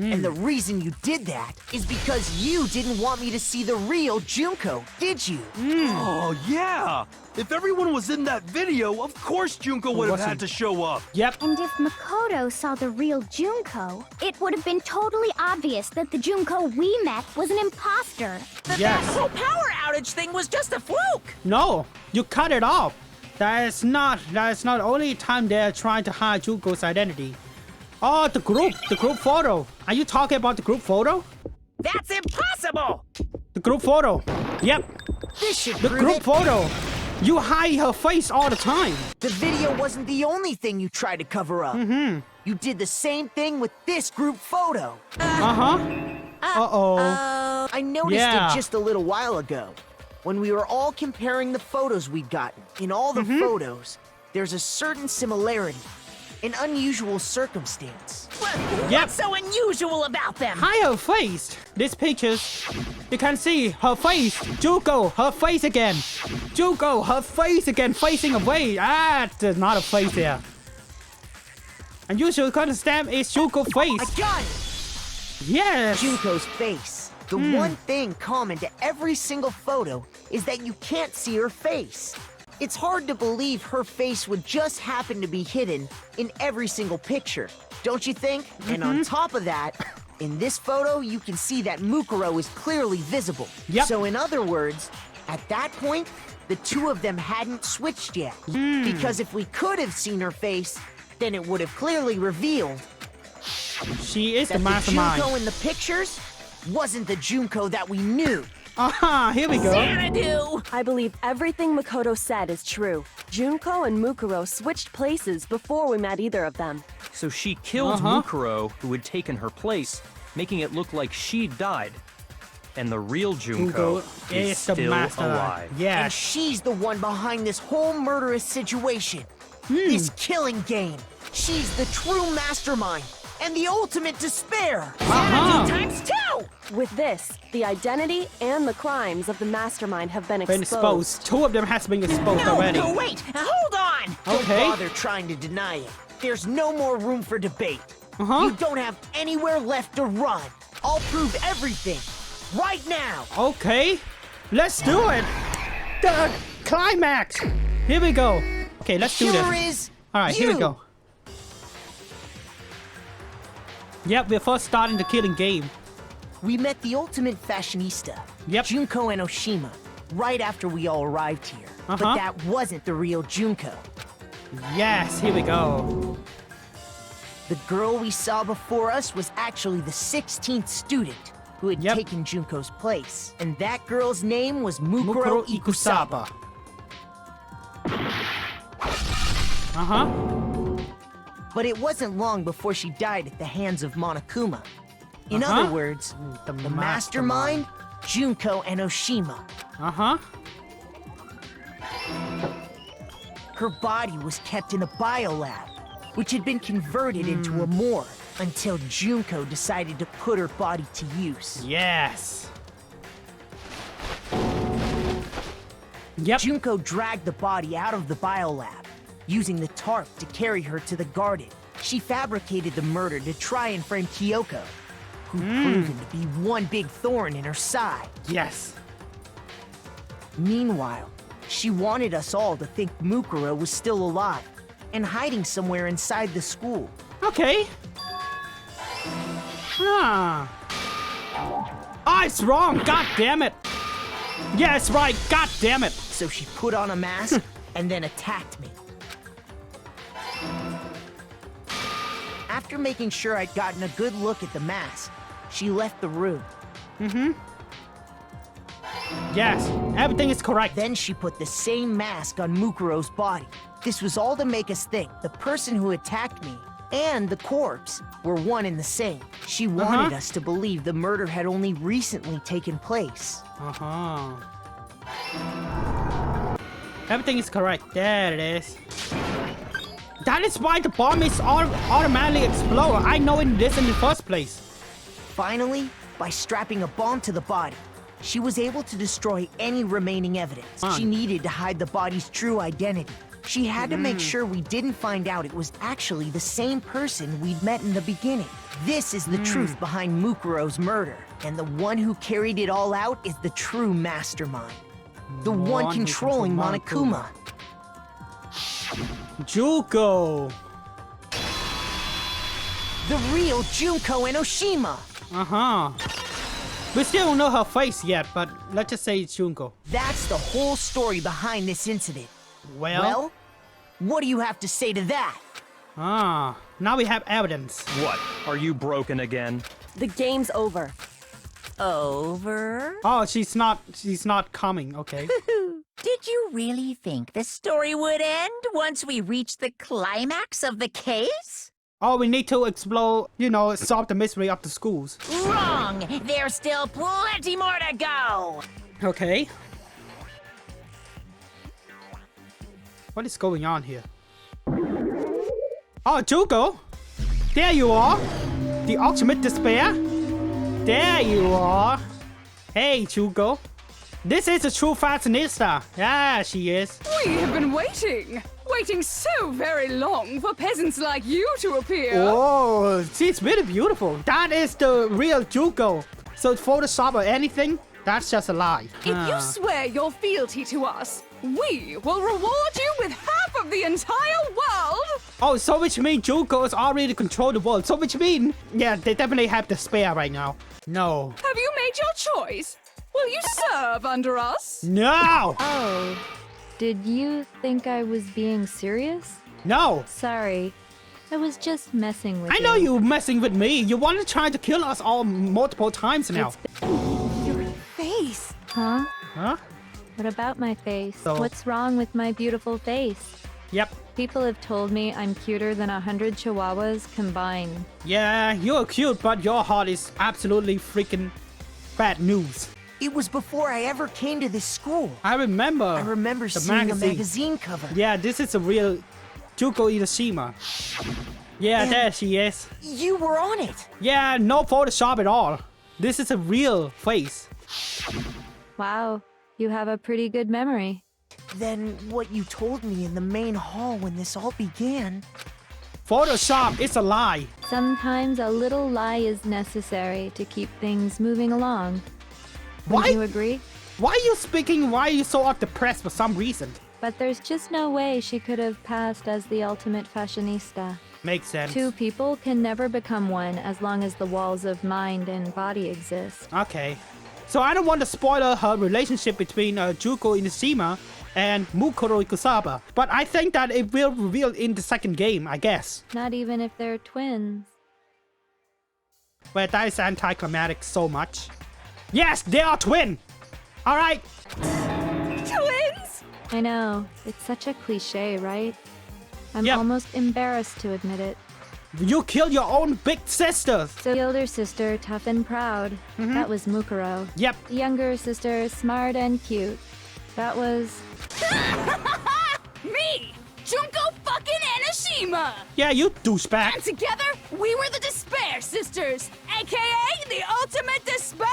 And the reason you did that is because you didn't want me to see the real Junko, did you? Oh, yeah! If everyone was in that video, of course Junko would have had to show up. Yep. And if Makoto saw the real Junko, it would have been totally obvious that the Junko we met was an imposter. Yes. That whole power outage thing was just a fluke. No, you cut it off. That is not the only time they're trying to hide Junko's identity. Oh, the group photo. Are you talking about the group photo? That's impossible! The group photo. Yep, This should the prove group it. photo. You hide her face all the time. The video wasn't the only thing you tried to cover up. You did the same thing with this group photo. Uh-oh. I noticed Yeah. it just a little while ago. When we were all comparing the photos we'd gotten. In all the photos, there's a certain similarity. An unusual circumstance. Yep. What's so unusual about them? Hide her face. These pictures, you can see her face. Junko, her face again. Junko, her face again, facing away. Ah, there's not a face here. And you should understand it's Junko's face. I got it! Yes. Junko's face. The one thing common to every single photo is that you can't see her face. It's hard to believe her face would just happen to be hidden in every single picture, don't you think? And on top of that, in this photo, you can see that Mukuro is clearly visible. Yep. So in other words, at that point, the two of them hadn't switched yet. Because if we could have seen her face, then it would have clearly revealed She is the that the mastermind. Junko in the pictures wasn't the Junko that we knew. Aha, here we go. Xanadu! I believe everything Makoto said is true. Junko and Mukuro switched places before we met either of them. So she killed Mukuro, who had taken her place, making it look like she died. And the real Junko is the still mastermind. alive. And Yes. she's the one behind this whole murderous situation. This killing game. She's the true mastermind and the ultimate despair. Xanadu times 2! With this, the identity and the crimes of the mastermind have been Been exposed. Two of them has been exposed No, already. no, wait! Hold on! Don't Okay. bother trying to deny it. There's no more room for debate. Uh-huh. You don't have anywhere left to run. I'll prove everything. Right now. Okay, let's do it. The climax. Here we go. Okay, let's do Killer this. is All right, here we you. go. Yep, we're first starting the killing game. We met the ultimate fashionista, Yep. Junko and Oshima, right after we all arrived here. But that wasn't the real Junko. Yes, here we go. The girl we saw before us was actually the 16th student who had taken Junko's place. And that girl's name was Mukuro Ikusaba. Uh-huh. But it wasn't long before she died at the hands of Monokuma. In other words, The the mastermind, Junko and Oshima. Uh-huh. Her body was kept in a biolab, which had been converted into a morgue until Junko decided to put her body to use. Yes. Yep. Junko dragged the body out of the biolab, using the tarp to carry her to the garden. She fabricated the murder to try and frame Kyoko, who proven to be one big thorn in her side. Yes. Meanwhile, she wanted us all to think Mukuro was still alive and hiding somewhere inside the school. Okay. Ah. Ah, it's wrong. God damn it. Yeah, it's right. God damn it. So she put on a mask and then attacked me. After making sure I'd gotten a good look at the mask, she left the room. Yes, everything is correct. Then she put the same mask on Mukuro's body. This was all to make us think the person who attacked me and the corpse were one and the same. She wanted us to believe the murder had only recently taken place. Uh-huh. Everything is correct. There it is. That is why the bomb is automatically explode. I know this in the first place. Finally, by strapping a bomb to the body, she was able to destroy any remaining evidence she needed to hide the body's true identity. She had to make sure we didn't find out it was actually the same person we'd met in the beginning. This is the truth behind Mukuro's murder, and the one who carried it all out is the true mastermind. The one controlling Monokuma. Junko. The real Junko and Oshima. Uh-huh. We still don't know her face yet, but let's just say it's Junko. That's the whole story behind this incident. Well, what do you have to say to that? Now we have evidence. What? Are you broken again? The game's over. Over? Oh, she's not coming. Okay. Did you really think the story would end once we reached the climax of the case? Oh, we need to explore, solve the mystery of the schools. Wrong! There's still plenty more to go! Okay. What is going on here? Oh, Junko! There you are! The ultimate despair! There you are! Hey, Junko! This is a true fashionista! Yeah, she is. We have been waiting so very long for peasants like you to appear. Oh, she's really beautiful. That is the real Junko. So Photoshop or anything, that's just a lie. If you swear your fealty to us, we will reward you with half of the entire world. Oh, so which means Junko is already control the world. So which means, yeah, they definitely have the spare right now. No. Have you made your choice? Will you serve under us? No! Oh, did you think I was being serious? No! Sorry, I was just messing with you. I know you messing with me. You want to try to kill us all multiple times now. Your face. Huh? Huh? What about my face? So- What's wrong with my beautiful face? Yep. People have told me I'm cuter than 100 chihuahuas combined. Yeah, you're cute, but your heart is absolutely freaking bad news. It was before I ever came to this school. I remember. I remember the seeing a magazine cover. Yeah, this is a real Junko Inoshima. Yeah, And there she is. You were on it. Yeah, no Photoshop at all. This is a real face. Wow, you have a pretty good memory. Then what you told me in the main hall when this all began. Photoshop is a lie. Sometimes a little lie is necessary to keep things moving along. Why? Would you agree? Why are you speaking? Why are you so depressed for some reason? But there's just no way she could have passed as the ultimate fashionista. Makes sense. Two people can never become one as long as the walls of mind and body exist. Okay. So I don't want to spoil her relationship between Junko Inoshima and Mukuro Ikusaba. But I think that it will reveal in the second game, I guess. Not even if they're twins. But that is anticlimactic so much. Yes, they are twin! Alright. Twins? I know, it's such a cliche, right? I'm Yep. almost embarrassed to admit it. You killed your own big sisters! So the older sister, tough and proud. That was Mukuro. Yep. The younger sister, smart and cute. That was... Me! Junko fucking Inoshima! Yeah, you And douchebag. together, we were the Despair Sisters, aka the Ultimate Despair!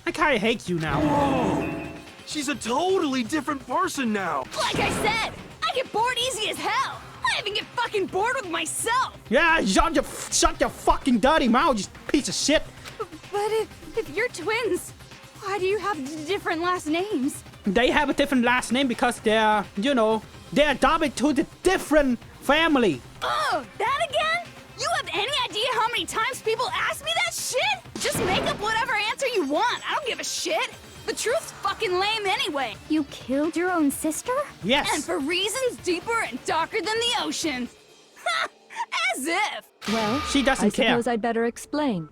I kinda hate you now. Whoa! She's a totally different person now. Like I said, I get bored easy as hell. I even get fucking bored with myself. Yeah, shut your fucking dirty mouth, you piece of shit. But if you're twins, why do you have different last names? They have a different last name because they're, you know, they're adopted to the different family. Oh, that again? You have any idea how many times people ask me that shit? Just make up whatever answer you want. I don't give a shit. The truth's fucking lame anyway. You killed your own sister? Yes. And for reasons deeper and darker than the ocean. Ha! As if. Well, She doesn't I care. suppose I'd better explain.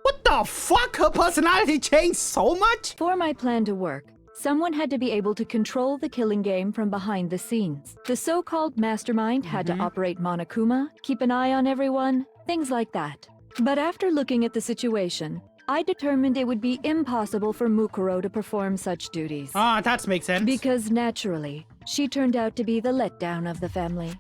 What the fuck? Her personality changed so much? For my plan to work, someone had to be able to control the killing game from behind the scenes. The so-called mastermind had to operate Monokuma, keep an eye on everyone, things like that. But after looking at the situation, I determined it would be impossible for Mukuro to perform such duties. Ah, that makes sense. Because naturally, she turned out to be the letdown of the family.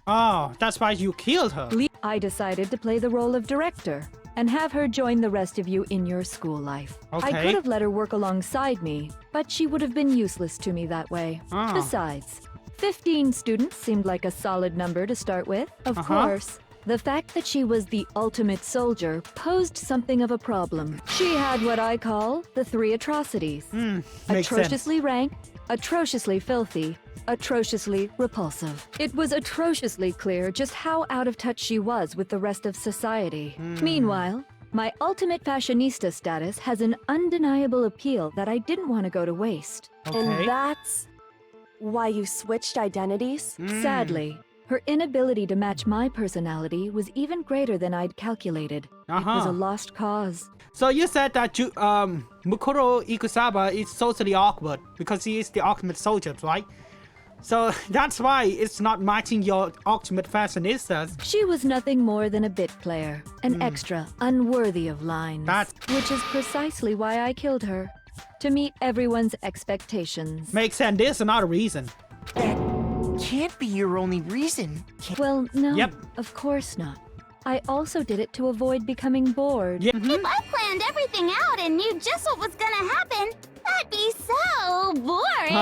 Oh, that's why you killed her. I decided to play the role of director and have her join the rest of you in your school life. I Okay. could have let her work alongside me, but she would have been useless to me that way. Ah. Besides, 15 students seemed like a solid number to start with. Of course, the fact that she was the ultimate soldier posed something of a problem. She had what I call the three atrocities. Makes Atrociously ranked, atrociously filthy, atrociously repulsive. It was atrociously clear just how out of touch she was with the rest of society. Meanwhile, my ultimate fashionista status has an undeniable appeal that I didn't want to go to waste. Okay. And that's why you switched identities? Sadly, her inability to match my personality was even greater than I'd calculated. It was a lost cause. So you said that Mukuro Ikusaba is socially awkward because he is the ultimate soldier, right? So that's why it's not matching your ultimate fashionistas. She was nothing more than a bit player, an extra, unworthy of lines. Which is precisely why I killed her. To meet everyone's expectations. Makes sense. There's another reason. Can't be your only reason. Well, no, Yep. of course not. I also did it to avoid becoming bored. Yeah. If I planned everything out and knew just what was gonna happen, that'd be so boring.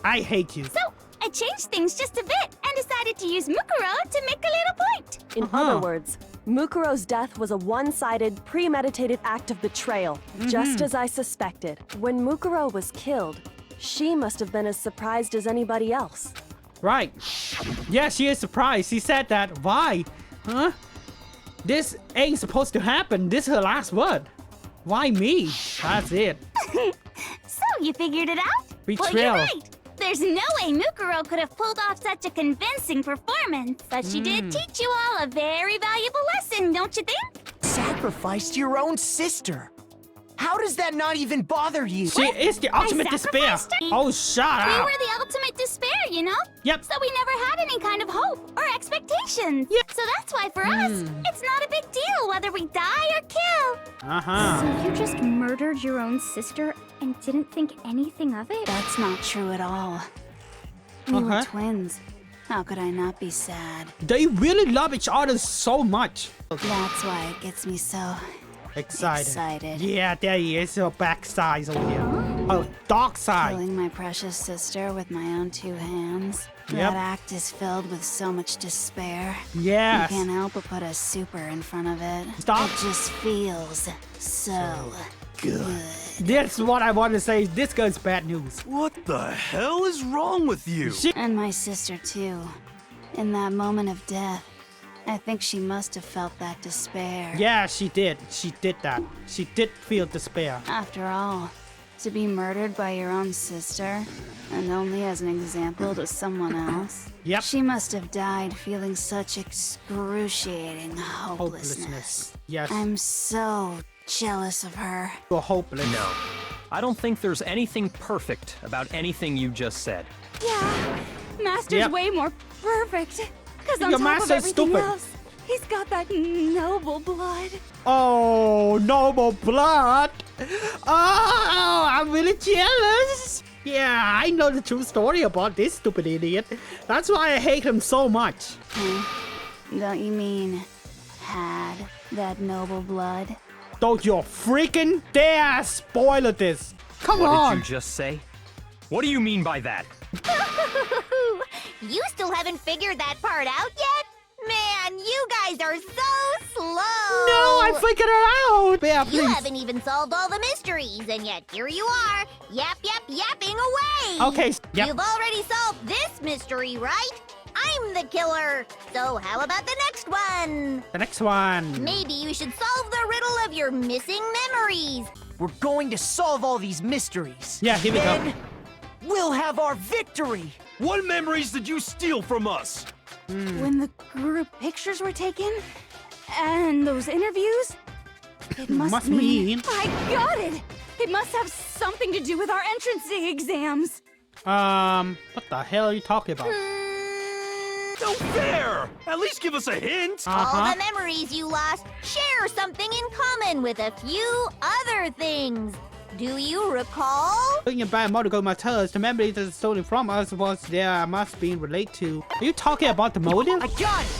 I hate you. So I changed things just a bit and decided to use Mukuro to make a little point. In other words, Mukuro's death was a one-sided, premeditated act of betrayal, just as I suspected. When Mukuro was killed, she must have been as surprised as anybody else. Right. Yeah, she is surprised. She said that. Why? Huh? This ain't supposed to happen. This is her last word. Why me? That's it. So you figured it out? Well, Betrayal. you're right. There's no way Mukuro could have pulled off such a convincing performance. But she did teach you all a very valuable lesson, don't you think? Sacrificed your own sister. How does that not even bother you? She is the ultimate despair. sacrificed? Oh, shut We up. were the ultimate despair, you know? Yep. So we never had any kind of hope or expectations. Yep. So that's why for us, it's not a big deal whether we die or kill. Uh-huh. So you just murdered your own sister and didn't think anything of it? That's not true at all. We were Uh-huh. twins. How could I not be sad? They really love each other so much. That's why it gets me so excited. Yeah, there he is. Your backside over here. Oh, dark side. Killing my precious sister with my own two hands. Yep. That act is filled with so much despair. Yes. You can't help but put a super in front of it. Stop. It just feels so good. That's what I want to say. This girl's bad news. What the hell is wrong with you? And my sister too. In that moment of death, I think she must have felt that despair. Yeah, she did. She did that. She did feel despair. After all, to be murdered by your own sister, and only as an example to someone else. Yep. She must have died feeling such excruciating hopelessness. Hopelessness. Yes. I'm so jealous of her. You're hopeless. No. I don't think there's anything perfect about anything you just said. Yeah, Master's Yep. way more perfect. Because on Your top of Master's everything stupid. else, he's got that noble blood. Oh, noble blood. Oh, I'm really jealous. Yeah, I know the true story about this stupid idiot. That's why I hate him so much. Don't you mean had that noble blood? Don't you freaking dare spoil this. Come What on. did you just say? What do you mean by that? You still haven't figured that part out yet? Man, you guys are so slow! No, I figured it out. Yeah, You please. haven't even solved all the mysteries, and yet here you are, yapping away! Okay, yep. You've already solved this mystery, right? I'm the killer! So how about the next one? The next one. Maybe you should solve the riddle of your missing memories. We're going to solve all these mysteries. Yeah, here we go. Then we'll have our victory. What memories did you steal from us? When the group pictures were taken, and those interviews, it must mean... I got it! It must have something to do with our entrance exams. What the hell are you talking about? No fair! At least give us a hint! All the memories you lost share something in common with a few other things. Do you recall? Thinking about Monaco Martellus, the memory that is stolen from us was there must be related to. Are you talking about the motive? I got it!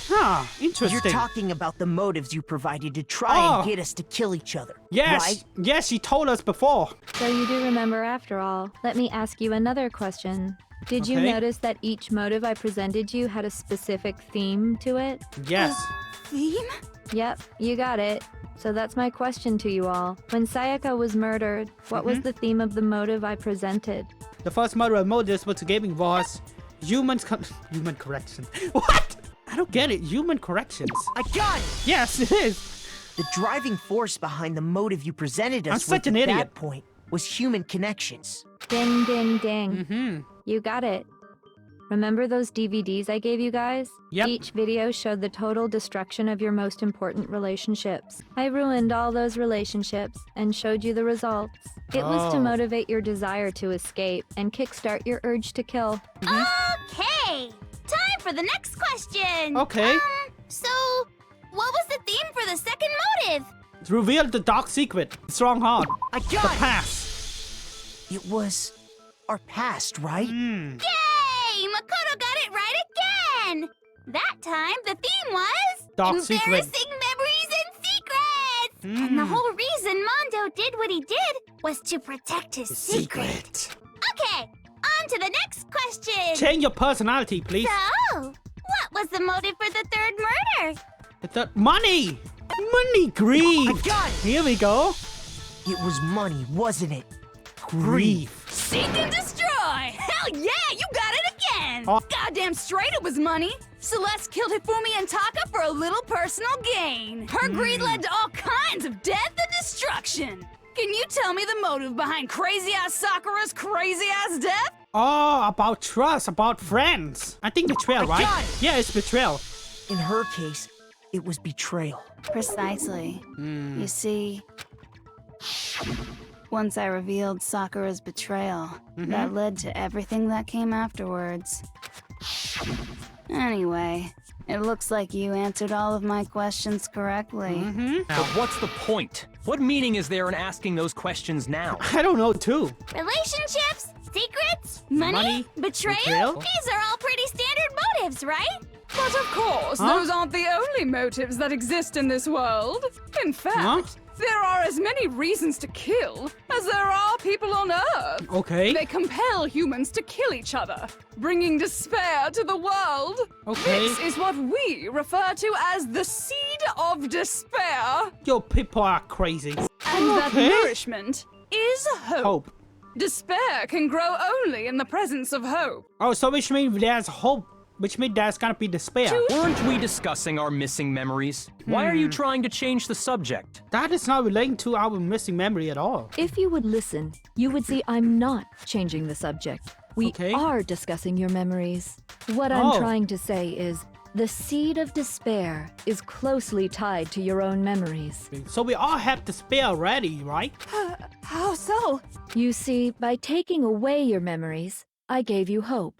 Huh, interesting. You're talking about the motives you provided to try and get us to kill each other. Yes, Right? yes, she told us before. So you do remember after all. Let me ask you another question. Did you Okay. notice that each motive I presented you had a specific theme to it? Yes. Theme? Yep, you got it. So that's my question to you all. When Sayaka was murdered, what was the theme of the motive I presented? The first murder of motives was gaming was human correction. What? I don't get it. Human corrections. I got it! Yes, it is. The driving force behind the motive you presented us I'm such an with at idiot. that point was human connections. Ding, ding, ding. Mm-hmm. You got it. Remember those DVDs I gave you guys? Yep. Each video showed the total destruction of your most important relationships. I ruined all those relationships and showed you the results. It was to Oh. motivate your desire to escape and kickstart your urge to kill. Okay! Time for the next question! Okay. So, what was the theme for the second motive? Reveal the dark secret. Strong heart. I The got it! past. It was our past, right? Yay! Makoto got it right again! That time, the theme was... Dark secret. embarrassing memories and secrets! And the whole reason Mondo did what he did was to protect his secret. Okay, on to the next question! Change your personality, please. So, what was the motive for the third murder? Money! Money, greed! I got it! Here we go. It was money, wasn't it? Grief. Seek and destroy! Hell yeah, you got it again! Oh. Goddamn straight it was money! Celeste killed Hifumi and Taka for a little personal gain. Her greed led to all kinds of death and destruction. Can you tell me the motive behind crazy-ass Sakura's crazy-ass death? Oh, about trust, about friends. I think betrayal, right? got it. Yeah, it's betrayal. In her case, it was betrayal. Precisely. You see, Once I revealed Sakura's betrayal, that led to everything that came afterwards. Anyway, it looks like you answered all of my questions correctly. But what's the point? What meaning is there in asking those questions now? I don't know too. Relationships? Secrets? Money? Betrayal? Betrayal? These are all pretty standard motives, right? But of course, those aren't the only motives that exist in this world. In fact, there are as many reasons to kill as there are people on Earth. Okay. They compel humans to kill each other, bringing despair to the world. Okay. This is what we refer to as the seed of despair. Yo, people are crazy. And that nourishment is hope. Hope. Despair can grow only in the presence of hope. Oh, so which means there's hope. Which means there's gonna be despair. Weren't we discussing our missing memories? Why are you trying to change the subject? That is not relating to our missing memory at all. If you would listen, you would see I'm not changing the subject. We are discussing your memories. What I'm trying to say is, the seed of despair is closely tied to your own memories. So we all have despair already, right? How so? You see, by taking away your memories, I gave you hope.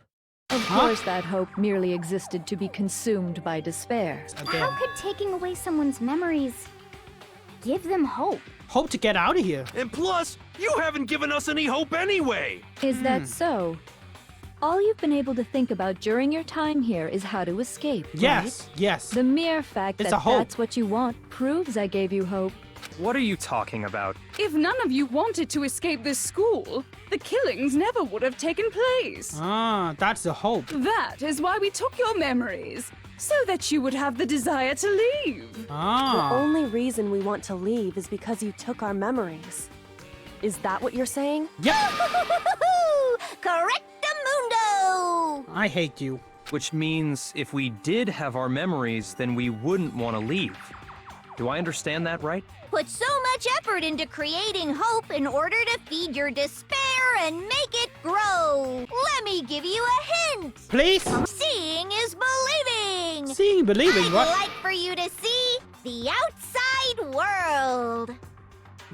Of course, that hope merely existed to be consumed by despair. How could taking away someone's memories give them hope? Hope to get out of here. And plus, you haven't given us any hope anyway. Is that so? All you've been able to think about during your time here is how to escape, Yes, right? yes. The mere fact It's that a hope. that's what you want proves I gave you hope. What are you talking about? If none of you wanted to escape this school, the killings never would have taken place. Ah, that's the hope. That is why we took your memories, so that you would have the desire to leave. The Ah. only reason we want to leave is because you took our memories. Is that what you're saying? Yep. Correctamundo! I hate you. Which means if we did have our memories, then we wouldn't want to leave. Do I understand that right? Put so much effort into creating hope in order to feed your despair and make it grow. Let me give you a hint. Please? Seeing is believing. Seeing, believing, I'd what? like for you to see the outside world.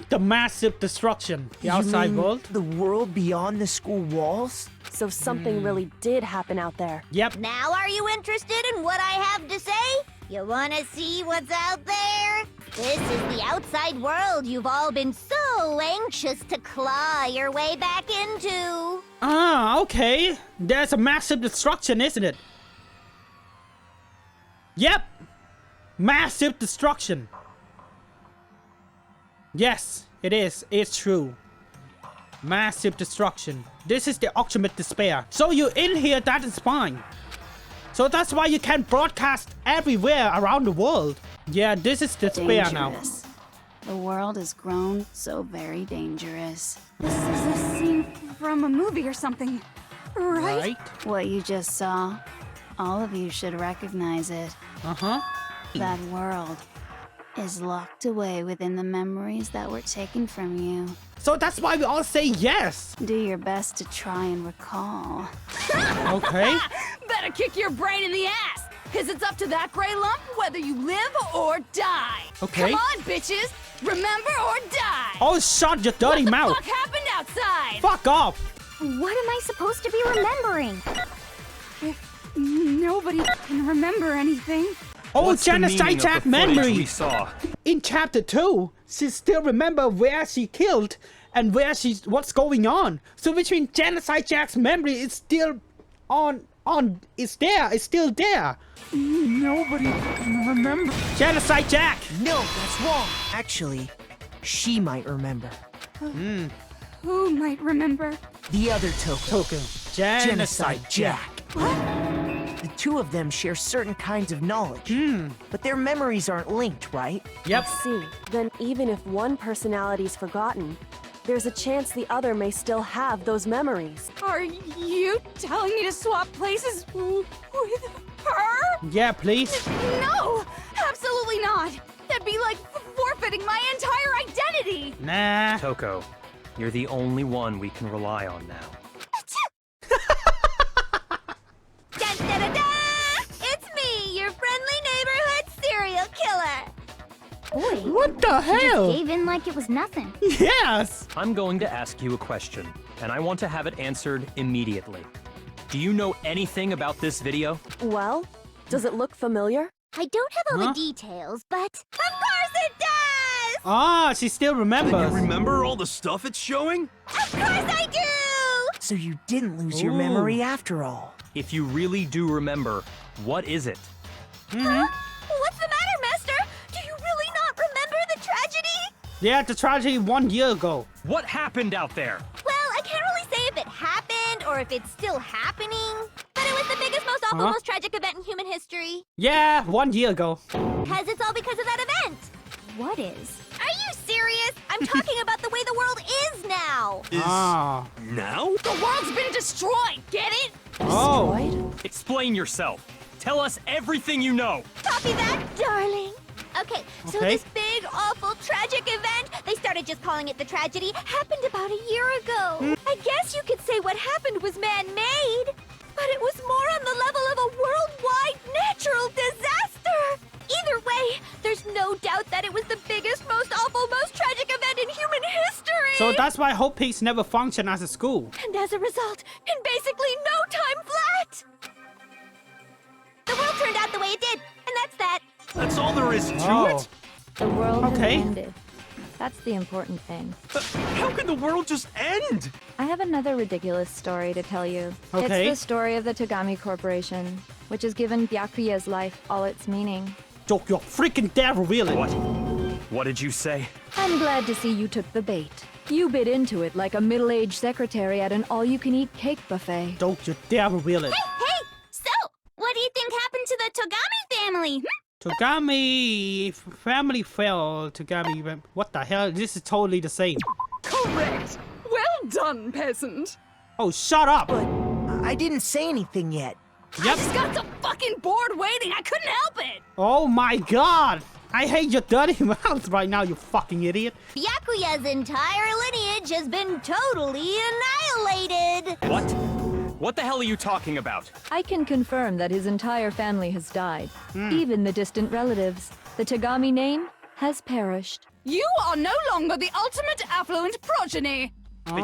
The massive destruction. The You outside mean world? The world beyond the school walls? So something really did happen out there. Yep. Now are you interested in what I have to say? You want to see what's out there? This is the outside world you've all been so anxious to claw your way back into. Ah, okay. There's a massive destruction, isn't it? Yep. Massive destruction. Yes, it is. It's true. Massive destruction. This is the ultimate despair. So you're in here, that is fine. So that's why you can broadcast everywhere around the world. Yeah, this is despair now. Dangerous. The world has grown so very dangerous. This is a scene from a movie or something, right? What you just saw, all of you should recognize it. Uh-huh. That world is locked away within the memories that were taken from you. So that's why we all say yes. Do your best to try and recall. Okay. Better kick your brain in the ass, because it's up to that gray lump whether you live or die. Okay. Come on, bitches. Remember or die. Oh, shut your dirty what mouth. the fuck happened outside? Fuck off. What am I supposed to be remembering? Nobody can remember anything. Oh, What's the meaning genocide of Jack the footage memory. we saw? In chapter 2, she still remember where she killed and what's going on. So which means genocide Jack's memory is still it's still there. Nobody can remember. Genocide Jack. No, that's wrong. Actually, she might remember. Who might remember? The other token. Genocide Jack. The two of them share certain kinds of knowledge. But their memories aren't linked, right? Yep. See, then even if one personality's forgotten, there's a chance the other may still have those memories. Are you telling me to swap places with her? Yeah, please. No, absolutely not. That'd be like forfeiting my entire identity. Nah. Toko, you're the only one we can rely on now. Dun, dun, dun, dun! It's me, your friendly neighborhood serial killer. Boy, What the you just hell? gave in like it was nothing. Yes! I'm going to ask you a question, and I want to have it answered immediately. Do you know anything about this video? Well, does it look familiar? I don't have all Huh? the details, but of course it does! Ah, she still Can you remembers. remember all the stuff it's showing? Of course I do! So you didn't lose your Ooh. memory after all. If you really do remember, what is it? What's the matter, Master? Do you really not remember the tragedy? Yeah, the tragedy 1 year ago. What happened out there? Well, I can't really say if it happened or if it's still happening, but it was the biggest, most awful, Huh? most tragic event in human history. Yeah, 1 year ago. Because it's all because of that event. What is? Are you serious? I'm talking about the way the world is now. Is Ah. now? The world's been destroyed, get it? Oh. Destroyed? Explain yourself. Tell us everything you know. Copy that, darling. Okay, so Okay. this big, awful, tragic event, they started just calling it the tragedy, happened about a year ago. I guess you could say what happened was man-made, but it was more on the level of a worldwide natural disaster. Either way, there's no doubt that it was the biggest, most awful, most tragic event in human history. So that's why Hope Peaks never functioned as a school. And as a result, in basically no time flat, the world turned out the way it did, and that's that. That's all there is to Oh. it? The world Okay. has ended. That's the important thing. How could the world just end? I have another ridiculous story to tell you. Okay. It's the story of the Togami Corporation, which has given Byakuya's life all its meaning. Joke, you're freaking devil, really. What? What did you say? I'm glad to see you took the bait. You bit into it like a middle-aged secretary at an all-you-can-eat cake buffet. Joke, you're devil, really. Hey, so, what do you think happened to the Togami family? Togami family fell. Togami. What the hell? This is totally the same. Correct. Well done, peasant. Oh, shut up. But I didn't say anything yet. I just got so fucking bored waiting, I couldn't help it! Oh my god. I hate your dirty mouth right now, you fucking idiot. Byakuya's entire lineage has been totally annihilated. What? What the hell are you talking about? I can confirm that his entire family has died. Even the distant relatives. The Togami name has perished. You are no longer the ultimate affluent progeny! They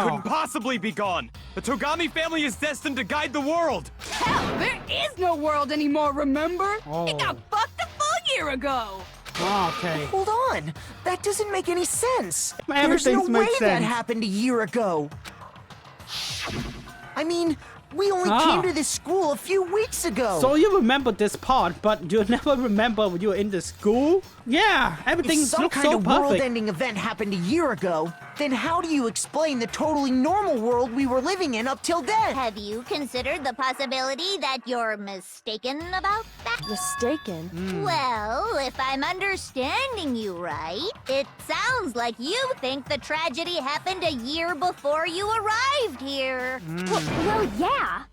couldn't possibly be gone. The Togami family is destined to guide the world. Hell, there is no world anymore, remember? Oh. It got fucked a full year ago! Okay. Hold on. That doesn't make any sense. There's Everything no way makes that sense. happened a year ago. I mean, we only Ah. came to this school a few weeks ago. So you remember this part, but you never remember when you were in the school? Yeah, everything if some looks kind so of perfect. world-ending event happened a year ago, then how do you explain the totally normal world we were living in up till then? Have you considered the possibility that you're mistaken about that? Mistaken? Well, if I'm understanding you right, it sounds like you think the tragedy happened a year before you arrived here. Well, yeah.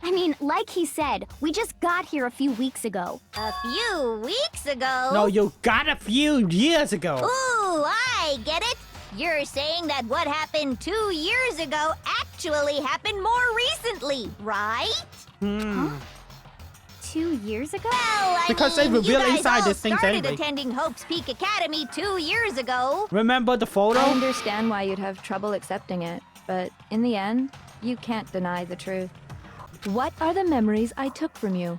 I mean, like he said, we just got here a few weeks ago. A few weeks ago. No, you got a few years ago. Ooh, I get it. You're saying that what happened 2 years ago actually happened more recently, right? 2 years ago? Well, I Because mean, they reveal you guys inside all these things started anyway. attending Hope's Peak Academy 2 years ago. Remember the I photo? understand why you'd have trouble accepting it, but in the end, you can't deny the truth. What are the memories I took from you?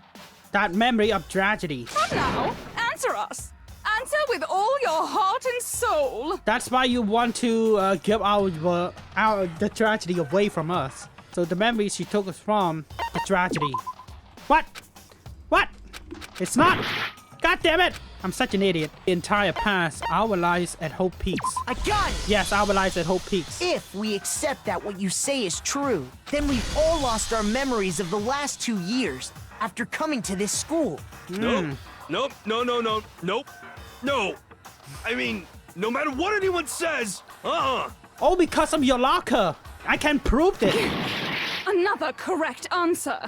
That memory of tragedy. Now, answer us. Answer with all your heart and soul. That's why you want to give the tragedy away from us. So the memories she took us from the tragedy. What? What? It's not. God damn it! I'm such an idiot. The entire past, our lives at Hope Peaks. I got it! Yes, our lives at Hope Peaks. If we accept that what you say is true, then we've all lost our memories of the last 2 years after coming to this school. Nope. Nope. No. Nope. No. I mean, no matter what anyone says, Oh, because of your locker. I can prove it. Another correct answer.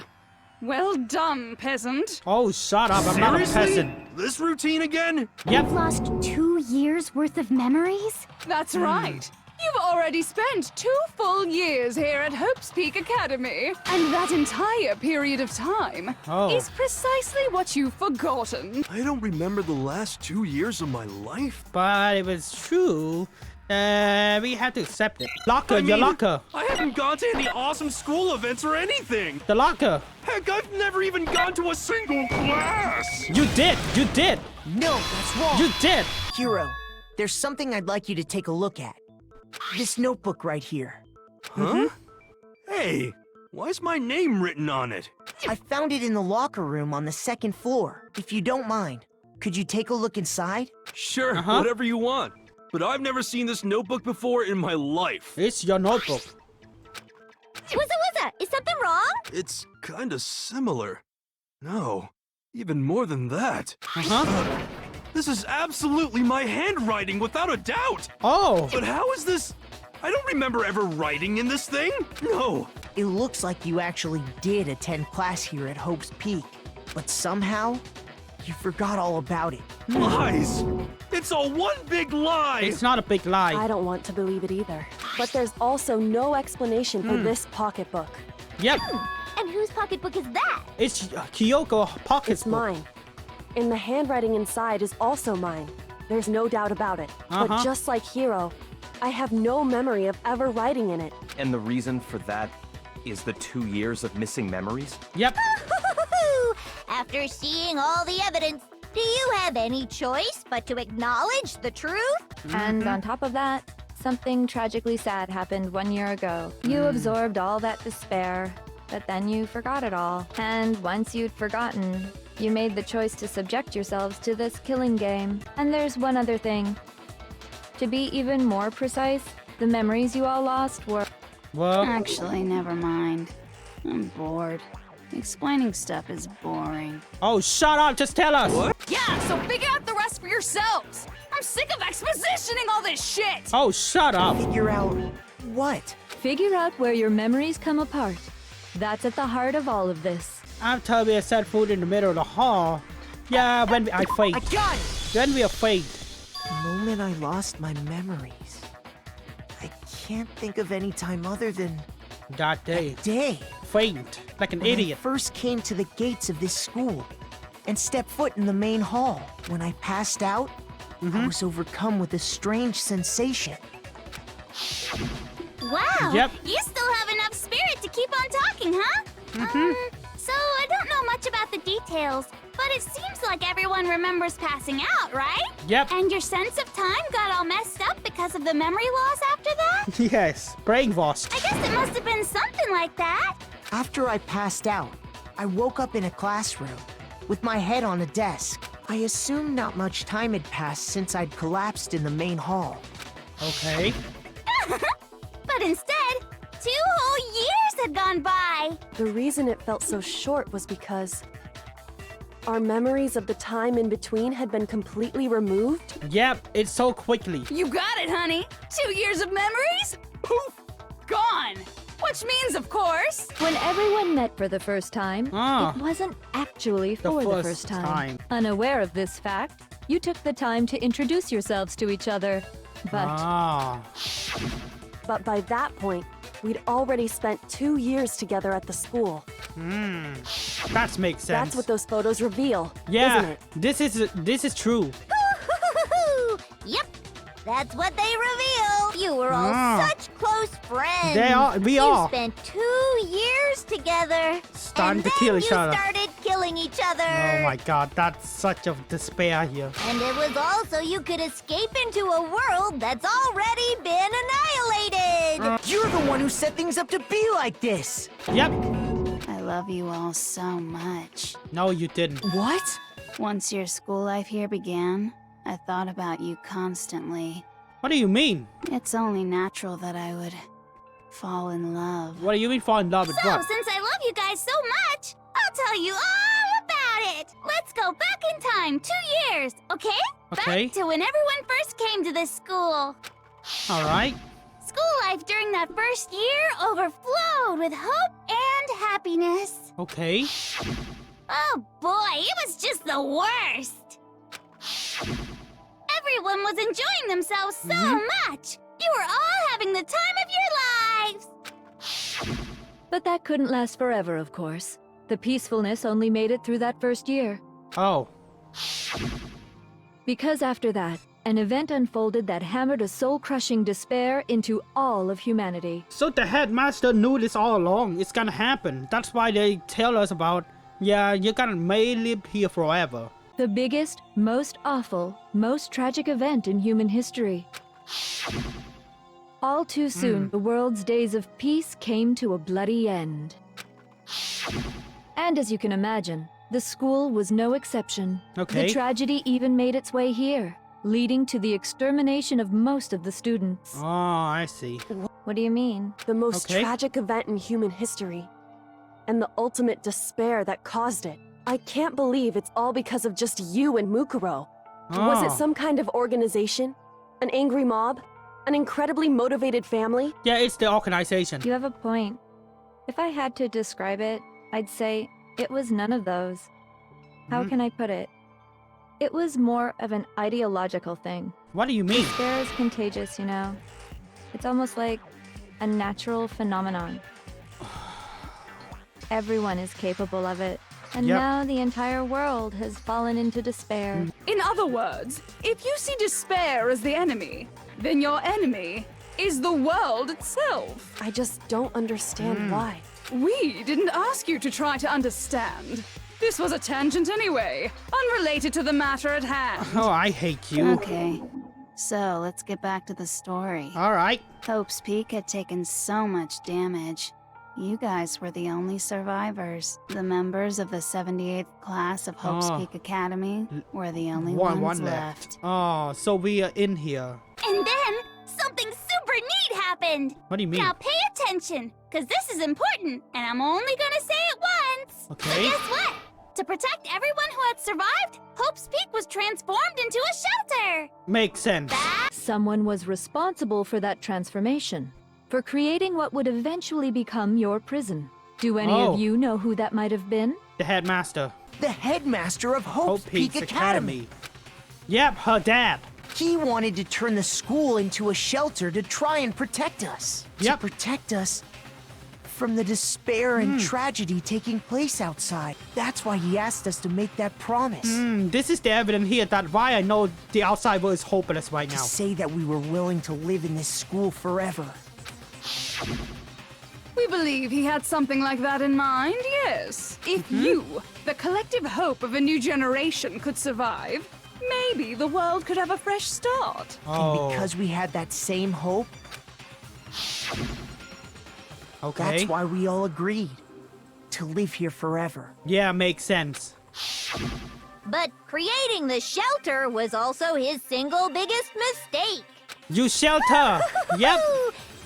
Well done, peasant. Oh, shut up. I'm not a Seriously? peasant. This routine again? Yep. Lost 2 years worth of memories? That's right. You've already spent 2 full years here at Hope's Peak Academy, and that entire period of time is precisely what you've forgotten. I don't remember the last 2 years of my life. But if it's true, we have to accept it. Locker, your locker. I haven't gone to any awesome school events or anything. The locker. Heck, I've never even gone to a single class. You did. You did. No, that's wrong. You did. Hero, there's something I'd like you to take a look at. This notebook right here. Huh? Hey, why is my name written on it? I found it in the locker room on the 2nd floor. If you don't mind, could you take a look inside? Sure, whatever you want. But I've never seen this notebook before in my life. It's your notebook. What's is something wrong? It's kinda similar. No, even more than that. This is absolutely my handwriting, without a doubt! Oh! But how is this? I don't remember ever writing in this thing! No! It looks like you actually did attend class here at Hope's Peak, but somehow, you forgot all about it. Lies! It's all one big lie! It's not a big lie. I don't want to believe it either. But there's also no explanation for this pocketbook. Yep. And whose pocketbook is that? It's Kyoko pocketbook. It's mine. And the handwriting inside is also mine. There's no doubt about it. But just like Hero, I have no memory of ever writing in it. And the reason for that is the 2 years of missing memories? Yep. After seeing all the evidence, do you have any choice but to acknowledge the truth? And on top of that, something tragically sad happened 1 year ago. You absorbed all that despair, but then you forgot it all. And once you'd forgotten, you made the choice to subject yourselves to this killing game. And there's one other thing. To be even more precise, the memories you all lost were... Well... Actually, never mind. I'm bored. Explaining stuff is boring. Oh, shut up! Just tell us! What? Yeah, so figure out the rest for yourselves! I'm sick of expositioning all this shit! Oh, shut up! Figure out what? Figure out where your memories come apart. That's at the heart of all of this. After we set foot in the middle of the hall, yeah, when I faint. I got it! When we are faint. The moment I lost my memories, I can't think of any time other than That day. day. Faint. Like an When idiot. I first came to the gates of this school and stepped foot in the main hall. When I passed out, I was overcome with a strange sensation. Wow! Yep. You still have enough spirit to keep on talking, huh? So I don't know much about the details, but it seems like everyone remembers passing out, right? Yep. And your sense of time got all messed up because of the memory loss after that? Yes. Brainwashed. I guess it must have been something like that. After I passed out, I woke up in a classroom with my head on a desk. I assumed not much time had passed since I'd collapsed in the main hall. Okay. But instead, 2 whole years had gone by. The reason it felt so short was because our memories of the time in between had been completely removed. Yep. It's so quickly. You got it, honey! 2 years of memories? Poof! Gone! Which means, of course... When everyone met for the first time, it wasn't actually for the first time. Unaware of this fact, you took the time to introduce yourselves to each other. But But by that point, we'd already spent 2 years together at the school. That makes sense. That's what those photos reveal, yeah, isn't it? This is true. Yep, that's what they reveal. You were all such close friends. We are. You spent 2 years together. Starting to kill each other. And then you started killing each other. Oh my god, that's such a despair here. And it was also you could escape into a world that's already been annihilated. You're the one who set things up to be like this! Yep. I love you all so much. No, you didn't. What? Once your school life here began, I thought about you constantly. What do you mean? It's only natural that I would fall in love. What do you mean fall in love with So, what? since I love you guys so much, I'll tell you all about it. Let's go back in time 2 years, okay? Okay. Back to when everyone first came to this school. Alright. School life during that first year overflowed with hope and happiness. Okay. Oh boy, it was just the worst. Everyone was enjoying themselves so much. You were all having the time of your lives! But that couldn't last forever, of course. The peacefulness only made it through that first year. Oh. Because after that, an event unfolded that hammered a soul-crushing despair into all of humanity. So the headmaster knew this all along. It's gonna happen. That's why they tell us about, yeah, you're gonna may live here forever. The biggest, most awful, most tragic event in human history. All too soon, the world's days of peace came to a bloody end. And as you can imagine, the school was no exception. Okay. The tragedy even made its way here, leading to the extermination of most of the students. Oh, I see. What do you mean? The most Okay. tragic event in human history. And the ultimate despair that caused it. I can't believe it's all because of just you and Mukuro. Was it Oh. some kind of organization? An angry mob? An incredibly motivated family? Yeah, it's the organization. You have a point. If I had to describe it, I'd say it was none of those. How can I put it? It was more of an ideological thing. What do you mean? Despair is contagious, you know. It's almost like a natural phenomenon. Everyone is capable of it. And Yep. now the entire world has fallen into despair. In other words, if you see despair as the enemy, then your enemy is the world itself. I just don't understand why. We didn't ask you to try to understand. This was a tangent anyway, unrelated to the matter at hand. Oh, I hate you. Okay, so let's get back to the story. Alright. Hope's Peak had taken so much damage. You guys were the only survivors. The members of the 78th class of Hope's Peak Academy were the only ones left. Oh, so we are in here. And then, something super neat happened! What do you mean? Now pay attention, because this is important, and I'm only gonna say it once! Okay. So guess what? To protect everyone who had survived, Hope's Peak was transformed into a shelter! Makes sense. Someone was responsible for that transformation, for creating what would eventually become your prison. Do any Oh. of you know who that might have been? The headmaster. The headmaster of Hope Peak Academy. Yep, her dad. He wanted to turn the school into a shelter to try and protect us. Yep. To protect us from the despair and tragedy taking place outside. That's why he asked us to make that promise. This is the evidence here that why I know the outside world is hopeless right To now. say that we were willing to live in this school forever. We believe he had something like that in mind, yes. If you, the collective hope of a new generation, could survive, maybe the world could have a fresh start. Oh, And because we had that same hope, okay. that's why we all agreed to live here forever. Yeah, makes sense. But creating the shelter was also his single biggest mistake. You shelter. Yep.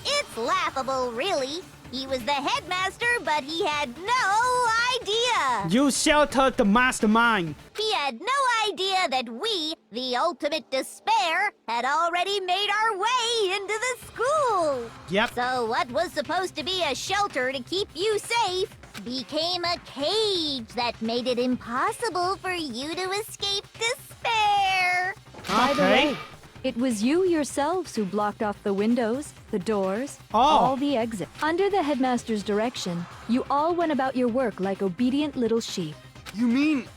It's laughable, really. He was the headmaster, but he had no idea. You shelter the mastermind. He had no idea that we, the ultimate despair, had already made our way into the school. Yep. So what was supposed to be a shelter to keep you safe became a cage that made it impossible for you to escape despair. By the Okay. way, it was you yourselves who blocked off the windows, the doors, Oh. all the exits. Under the headmaster's direction, you all went about your work like obedient little sheep. You mean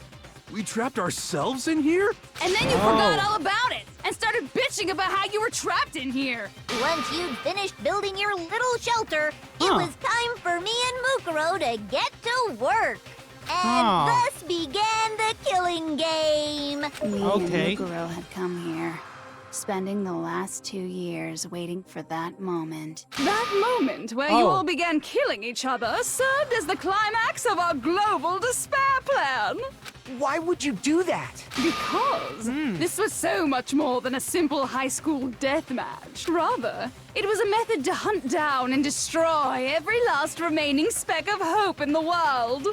we trapped ourselves in here? And then you forgot all about it and started bitching about how you were trapped in here. Once you'd finished building your little shelter, it Huh. was time for me and Mukuro to get to work. And Huh. thus began the killing game. Me Okay. and Mukuro had come here, spending the last 2 years waiting for that moment. That moment where you Oh. all began killing each other served as the climax of our global despair plan. Why would you do that? Because this was so much more than a simple high school death match. Rather, it was a method to hunt down and destroy every last remaining speck of hope in the world.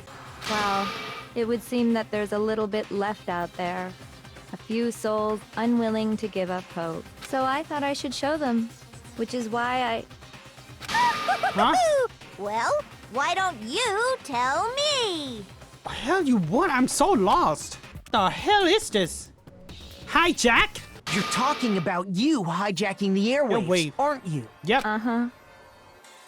Well, it would seem that there's a little bit left out there. A few souls unwilling to give up hope. So I thought I should show them, which is why I... Huh? Well, why don't you tell me? Hell, you what? I'm so lost. The hell is this? Hi, Jack. You're talking about you hijacking the airwaves, wait. aren't you? Yep. Uh-huh.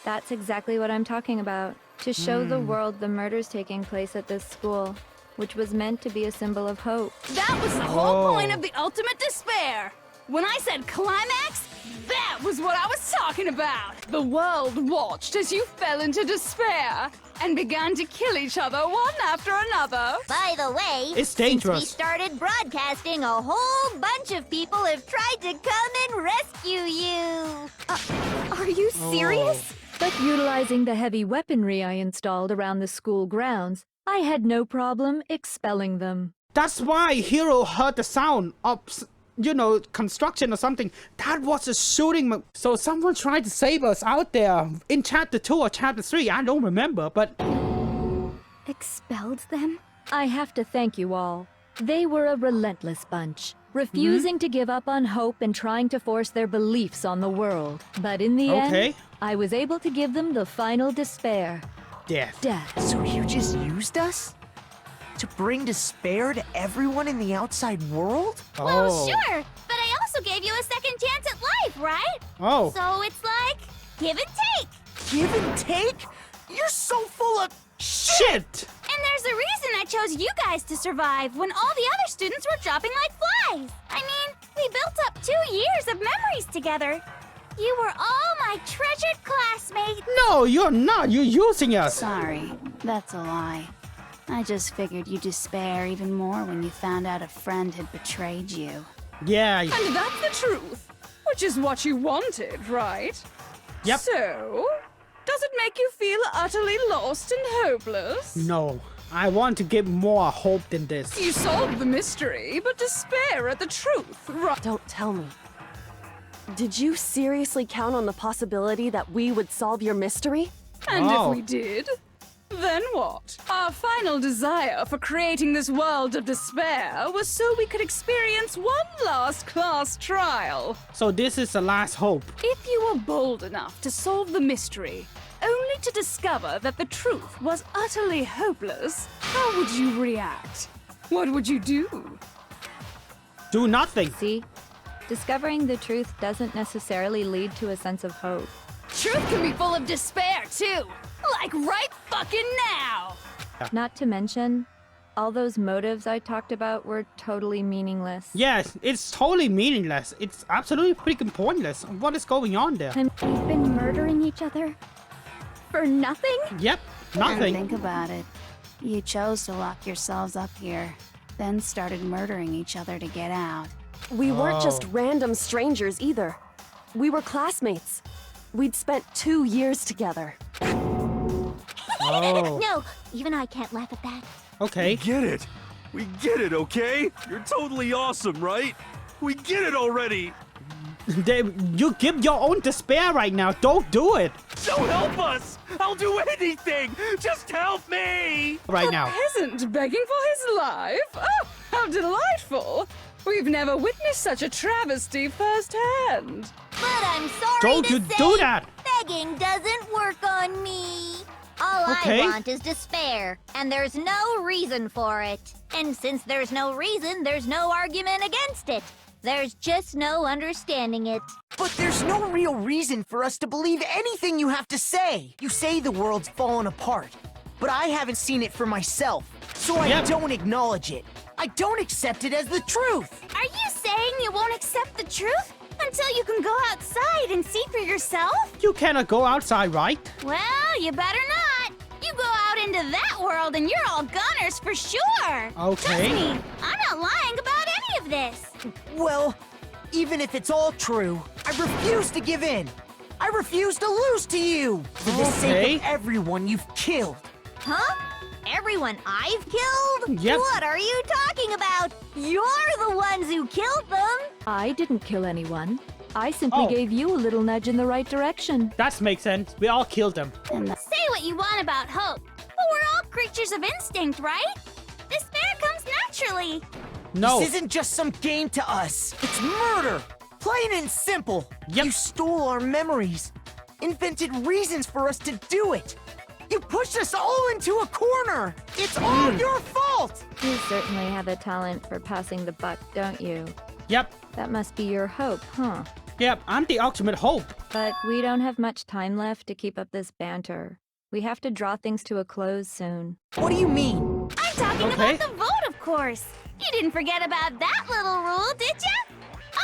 That's exactly what I'm talking about. To show the world the murders taking place at this school, which was meant to be a symbol of hope. That was the whole point of the ultimate despair. When I said climax, that was what I was talking about. The world watched as you fell into despair and began to kill each other one after another. By the way, It's since dangerous. we started broadcasting, a whole bunch of people have tried to come and rescue you. Are you serious? But utilizing the heavy weaponry I installed around the school grounds, I had no problem expelling them. That's why Hero heard the sound of, construction or something. That was a shooting. So someone tried to save us out there in chapter 2 or chapter 3. I don't remember, but... Expelled them? I have to thank you all. They were a relentless bunch, refusing to give up on hope and trying to force their beliefs on the world. But in the end, I was able to give them the final despair. Death. Death. So you just used us? To bring despair to everyone in the outside world? Well, sure, but I also gave you a second chance at life, right? Oh. So it's like, give and take. Give and take? You're so full of Shit! And there's a reason I chose you guys to survive when all the other students were dropping like flies. I mean, we built up 2 years of memories together. You were all my treasured classmates. No, you're not. You're using us. Sorry, that's a lie. I just figured you'd despair even more when you found out a friend had betrayed you. Yeah. And that's the truth, which is what you wanted, right? Yep. So, does it make you feel utterly lost and hopeless? No. I want to give more hope than this. You solved the mystery, but despair at the truth, right? Don't tell me. Did you seriously count on the possibility that we would solve your mystery? And Oh. if we did, then what? Our final desire for creating this world of despair was so we could experience one last class trial. So this is the last hope. If you were bold enough to solve the mystery, only to discover that the truth was utterly hopeless, how would you react? What would you do? Do nothing. See? Discovering the truth doesn't necessarily lead to a sense of hope. Truth can be full of despair, too. Like right fucking now. Not to mention, all those motives I talked about were totally meaningless. Yes, it's totally meaningless. It's absolutely freaking pointless. What is going on there? And we've been murdering each other? For nothing? Yep, And nothing. think about it. You chose to lock yourselves up here, then started murdering each other to get out. We weren't just Oh. random strangers either. We were classmates. We'd spent 2 years together. Oh, No, even I can't laugh at that. okay. Get it. We get it, okay? You're totally awesome, right? We get it already. You give your own despair right now. Don't do it So help us. I'll do anything. Just help me. right now. Peasant begging for his life? Oh, how delightful! We've never witnessed such a travesty firsthand. But I'm sorry Don't to you say, do that. begging doesn't work on me. All Okay. I want is despair, and there's no reason for it. And since there's no reason, there's no argument against it. There's just no understanding it. But there's no real reason for us to believe anything you have to say. You say the world's fallen apart, but I haven't seen it for myself, so I Yep. don't acknowledge it. I don't accept it as the truth. Are you saying you won't accept the truth until you can go outside and see for yourself? You cannot go outside, right? Well, you better not. You go out into that world and you're all gunners for sure. Okay. Trust me, I'm not lying about any of this. Well, even if it's all true, I refuse to give in. I refuse to lose to you for the sake of everyone you've killed. Huh? Everyone I've killed? Yep. What are you talking about? You're the ones who killed them. I didn't kill anyone. I simply Oh. gave you a little nudge in the right direction. That makes sense. We all killed them. Say what you want about hope, but we're all creatures of instinct, right? Despair comes naturally. No. This isn't just some game to us. It's murder. Plain and simple. Yep. You stole our memories, invented reasons for us to do it. You pushed us all into a corner. It's all your fault. You certainly have a talent for passing the buck, don't you? Yep. That must be your hope, huh? Yep, I'm the ultimate hope. But we don't have much time left to keep up this banter. We have to draw things to a close soon. What do you mean? I'm talking Okay. about the vote, of course. You didn't forget about that little rule, did ya?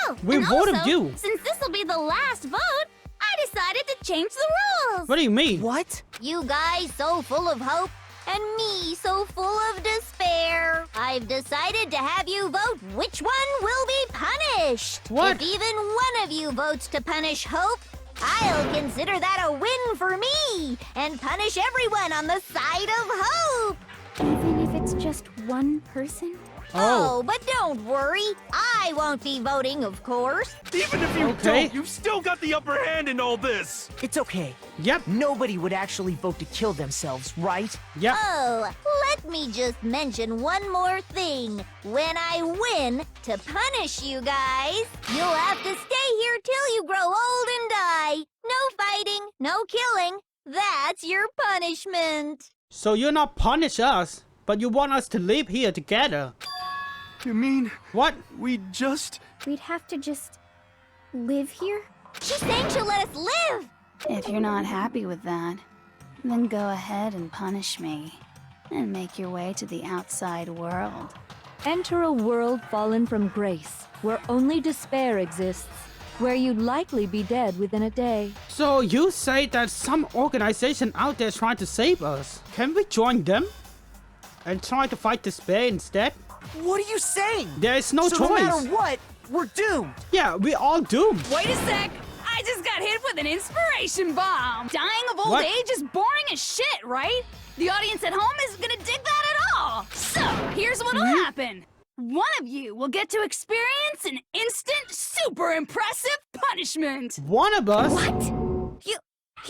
Oh, We and voted also, you. since this will be the last vote, I decided to change the rules. What do you mean? What? You guys so full of hope, and me so full of despair. I've decided to have you vote which one will be punished. What? If even one of you votes to punish Hope, I'll consider that a win for me and punish everyone on the side of Hope. Even if it's just one person? Oh, but don't worry. I won't be voting, of course. Even if you Okay. don't, you've still got the upper hand in all this. It's okay. Yep. Nobody would actually vote to kill themselves, right? Yep. Oh, let me just mention one more thing. When I win, to punish you guys, you'll have to stay here till you grow old and die. No fighting, no killing. That's your punishment. So you're not punish us, but you want us to live here together. You mean What? we just... We'd have to just live here? She's saying she'll let us live. If you're not happy with that, then go ahead and punish me and make your way to the outside world. Enter a world fallen from grace, where only despair exists, where you'd likely be dead within a day. So you say that some organization out there trying to save us. Can we join them? And try to fight despair instead? What are you saying? There is no so choice. no matter what, we're doomed. Yeah, we all doomed. Wait a sec! I just got hit with an inspiration bomb! Dying of old What? age is boring as shit, right? The audience at home isn't gonna dig that at all! So, here's what'll happen. One of you will get to experience an instant, super impressive punishment! One of us. What?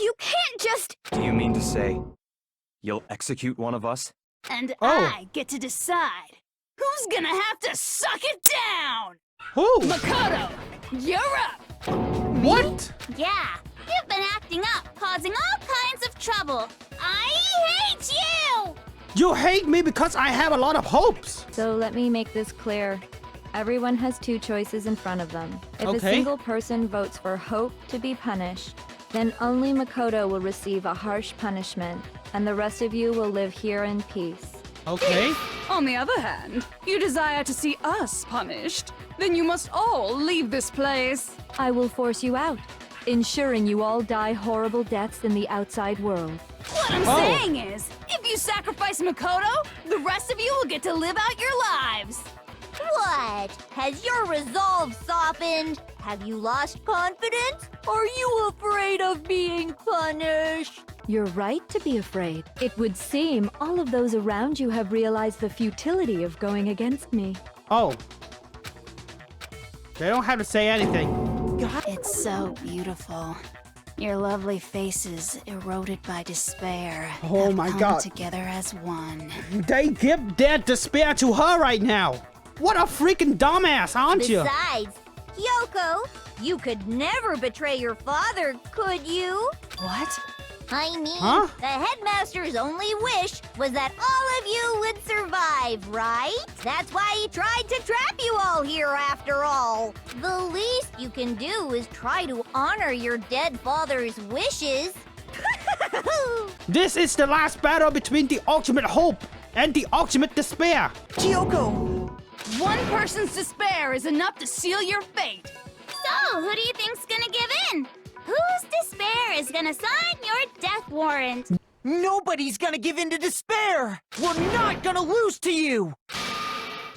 You can't just... Do you mean to say you'll execute one of us? And Oh. I get to decide who's gonna have to suck it down! Who? Makoto, you're up! What? Yeah, you've been acting up, causing all kinds of trouble. I hate you! You hate me because I have a lot of hopes. So let me make this clear. Everyone has two choices in front of them. If a Okay. single person votes for Hope to be punished, then only Makoto will receive a harsh punishment, and the rest of you will live here in peace. Okay. On the other hand, you desire to see us punished, then you must all leave this place. I will force you out, ensuring you all die horrible deaths in the outside world. What I'm saying is, if you sacrifice Makoto, the rest of you will get to live out your lives. What? Has your resolve softened? Have you lost confidence? Are you afraid of being punished? You're right to be afraid. It would seem all of those around you have realized the futility of going against me. Oh. They don't have to say anything. It's so beautiful. Your lovely faces, eroded by despair, Oh have my come God. together as one. They give their despair to her right now. What a freaking dumbass, aren't you? Besides, Yoko, you could never betray your father, could you? What? I mean, Huh? the headmaster's only wish was that all of you would survive, right? That's why he tried to trap you all here after all. The least you can do is try to honor your dead father's wishes. This is the last battle between the ultimate hope and the ultimate despair. Kyoko! One person's despair is enough to seal your fate. So, who do you think's gonna give in? Whose despair is gonna sign your death warrant? Nobody's gonna give in to despair! We're not gonna lose to you!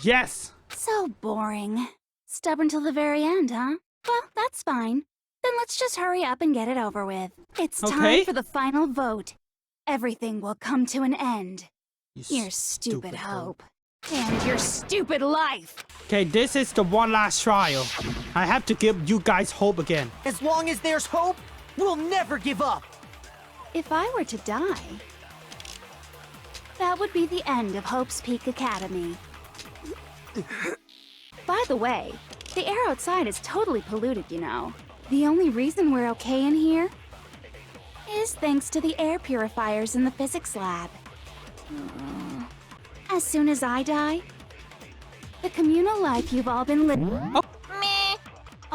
Yes. So boring. Stubborn till the very end, huh? Well, that's fine. Then let's just hurry up and get it over with. It's Okay. time for the final vote. Everything will come to an end. You Your stupid hope. And your stupid life. Okay, this is the one last trial. I have to give you guys hope again. As long as there's hope, we'll never give up! If I were to die, that would be the end of Hope's Peak Academy. By the way, the air outside is totally polluted, you know. The only reason we're okay in here is thanks to the air purifiers in the physics lab. As soon as I die, the communal life you've all been living...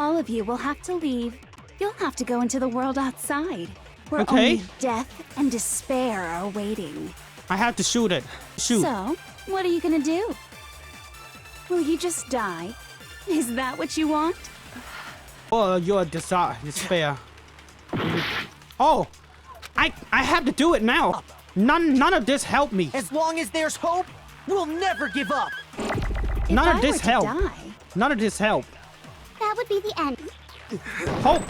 All of you will have to leave. You'll have to go into the world outside, where Okay. only death and despair are waiting. I have to shoot it. Shoot. So, what are you gonna do? Will you just die? Is that what you want? Oh, you're despair. Oh, I have to do it now. None of this helped me. As long as there's hope, we'll never give up. If None I of this were to helped. die, None of this helped. That would be the end. Hope.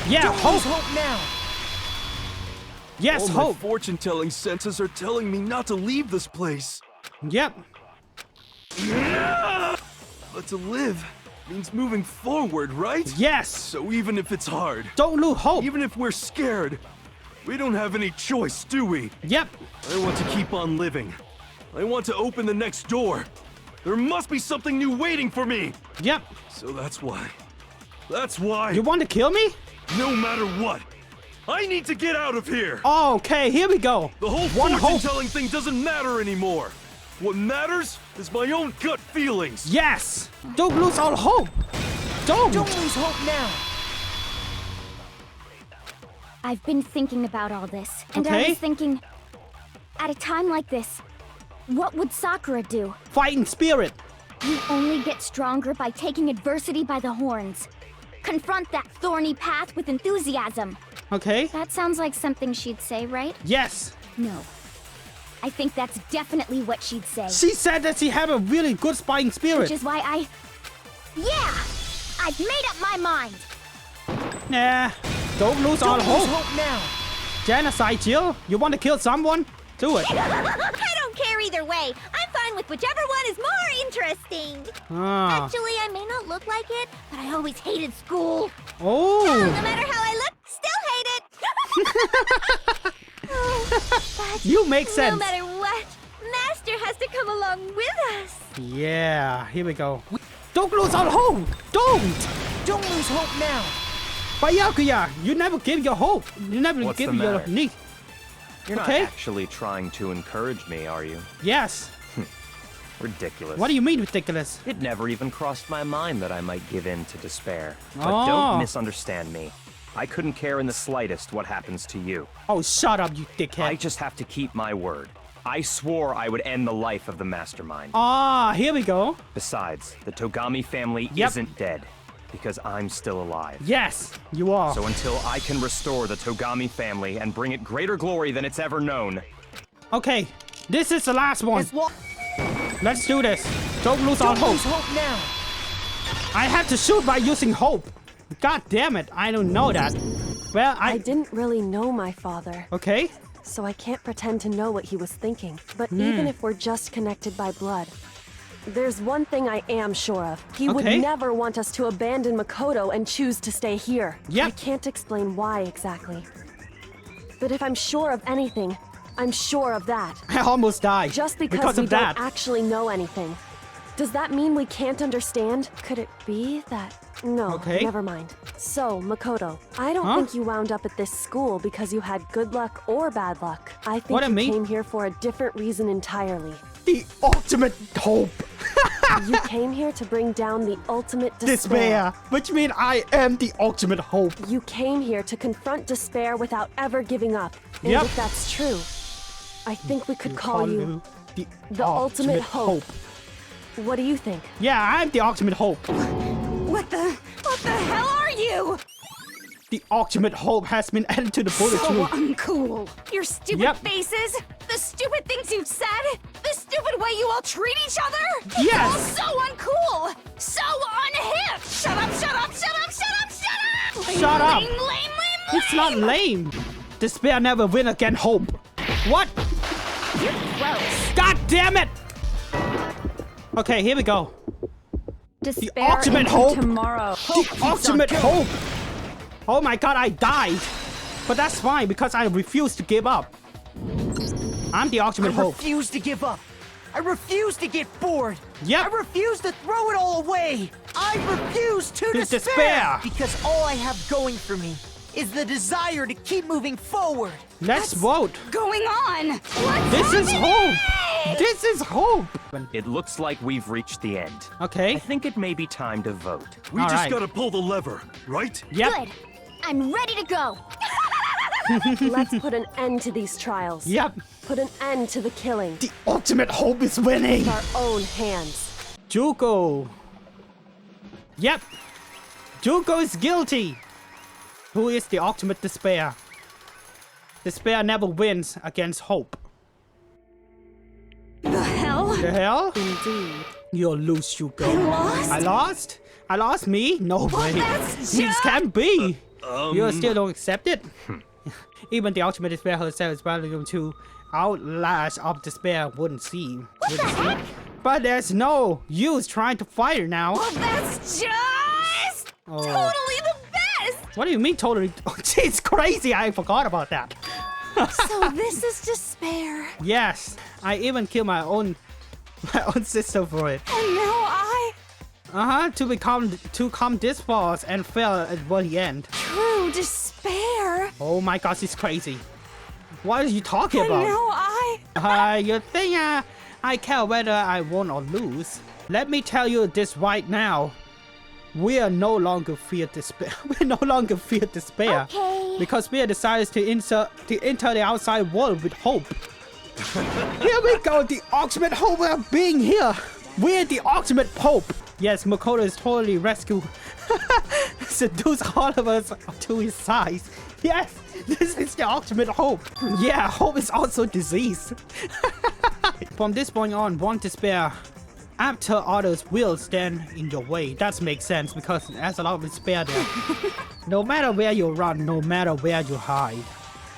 Yeah, Don't hope. lose hope now. Yes, All my hope. fortune-telling senses are telling me not to leave this place. Yep. But to live means moving forward, right? Yes. So even if it's hard, Don't lose hope. even if we're scared, we don't have any choice, do we? Yep. I want to keep on living. I want to open the next door. There must be something new waiting for me. Yep. So that's why. That's why. You want to kill me? No matter what, I need to get out of here. Okay, here we go. The whole One hope. fortune-telling thing doesn't matter anymore. What matters is my own gut feelings. Yes. Don't lose all hope. Don't. Don't lose hope now. I've been thinking about all this, and I Okay. was thinking, at a time like this, what would Sakura do? Fighting spirit. You only get stronger by taking adversity by the horns. Confront that thorny path with enthusiasm. Okay. That sounds like something she'd say, right? Yes. No. I think that's definitely what she'd say. She said that she had a really good fighting spirit. Which is why Yeah! I've made up my mind! Nah. Don't lose all Don't lose hope. hope now. Genocide, Jill. You want to kill someone? Do it. I don't care either way. I'm fine with whichever one is more interesting. Ah. Actually, I may not look like it, but I always hated school. Oh. No matter how I look, still hate it. But You make no sense. matter what, Master has to come along with us. Yeah. Here we go. Don't lose all hope. Don't. Don't lose hope now. Byakuya, You never give your hope. You never What's give the your matter? need. You're Okay. not actually trying to encourage me, are you? Yes. Ridiculous. What do you mean ridiculous? It never even crossed my mind that I might give in to despair. But Oh. don't misunderstand me. I couldn't care in the slightest what happens to you. Oh, shut up, you dickhead. I just have to keep my word. I swore I would end the life of the mastermind. Ah, here we go. Besides, the Togami family Yep. isn't dead, because I'm still alive. Yes, you are. So until I can restore the Togami family and bring it greater glory than it's ever known, Okay, this is the last one. As long Let's do this. Don't lose all Don't hope. lose hope now. I had to shoot by using hope. God damn it, I don't know that. Well, I didn't really know my father, Okay. so I can't pretend to know what he was thinking. But even if we're just connected by blood, there's one thing I am sure of. He would Okay. never want us to abandon Makoto and choose to stay here. Yep. I can't explain why exactly. But if I'm sure of anything, I'm sure of that. I almost died. Just because we of that. don't actually know anything. Does that mean we can't understand? Could it be that... No, Okay. never mind. So, Makoto, I don't Huh? think you wound up at this school because you had good luck or bad luck. I think What I you mean? came here for a different reason entirely. The ultimate hope. You came here to bring down the ultimate Despair. Which means I am the ultimate hope. You came here to confront despair without ever giving up. And Yep. if that's true, I think we could call you the ultimate hope. What do you think? Yeah, I'm the ultimate hope. What the hell are you? The ultimate hope has been added to the bullet So too. uncool. Your stupid Yep. faces, the stupid things you've said, the stupid way you all treat each other. It's Yes. all so uncool, so unhip. Shut up, shut up, shut up, shut up, shut up. Shut up. Lame, lame, lame, It's not lame. Despair never win against hope. What? You're gross. God damn it! Okay, here we go. Despair ultimate into hope. tomorrow. The ultimate hope! Oh my god, I died! But that's fine because I refuse to give up. I'm the I ultimate hope. refuse to give up. I refuse to get bored. Yep. I refuse to throw it all away. I refuse to To despair. despair. Because all I have going for me is the desire to keep moving forward. Let's vote. Going on. What's This is happening? hope. it! This is hope! It looks like we've reached the end. Okay. I think it may be time to vote. We All just right. gotta pull the lever, right? Yep. Good. I'm ready to go. Let's put an end to these trials. Yep. Put an end to the killing. The ultimate hope is winning! With our own hands. Juko. Yep. Juko is guilty. Who is the ultimate despair? Despair never wins against hope. The hell? The hell? Indeed. You'll lose, Juko. I lost? I lost? I lost me? No way. that's This just- can't be. You still don't accept it? Even the ultimate despair herself is battling to outlast of despair wouldn't seem. But there's no use trying to fight her now. Well, that's just totally the best! What do you mean totally? Oh, it's crazy. I forgot about that. So this is despair. Yes, I even killed my own sister for it. And now To come this far and fail at the end. true despair. Oh my gosh, it's crazy. What are you talking And about? now You think I care whether I win or lose? Let me tell you this right now. We are no longer fear despair. We no longer fear despair. Okay. Because we have decided to enter the outside world with hope. Here we go, the ultimate hope of being here. We're the ultimate hope. Yes, Makoto is totally rescue. Seduce all of us to his side. Yes, this is the ultimate hope. Yeah, hope is also disease. From this point on, one despair. After others will stand in your way. That makes sense because there's a lot of despair there. No matter where you run, no matter where you hide,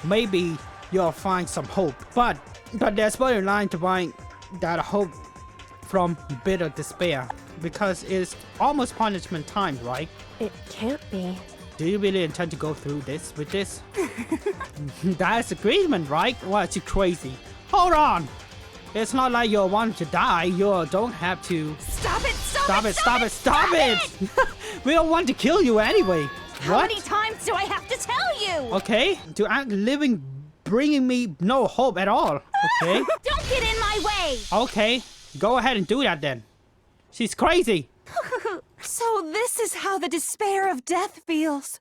maybe you'll find some hope. But there's a line to find that hope from bitter despair. Because it's almost punishment time, right? It can't be. Do you really intend to go through this with this? That's agreement, right? What, you crazy? Hold on! It's not like you want to die. You don't have to. Stop it! Stop it! We don't want to kill you anyway. How What? many times do I have to tell you? Okay, to act living, bringing me no hope at all. Okay. Don't get in my way! Okay, go ahead and do that then. She's crazy. So this is how the despair of death feels.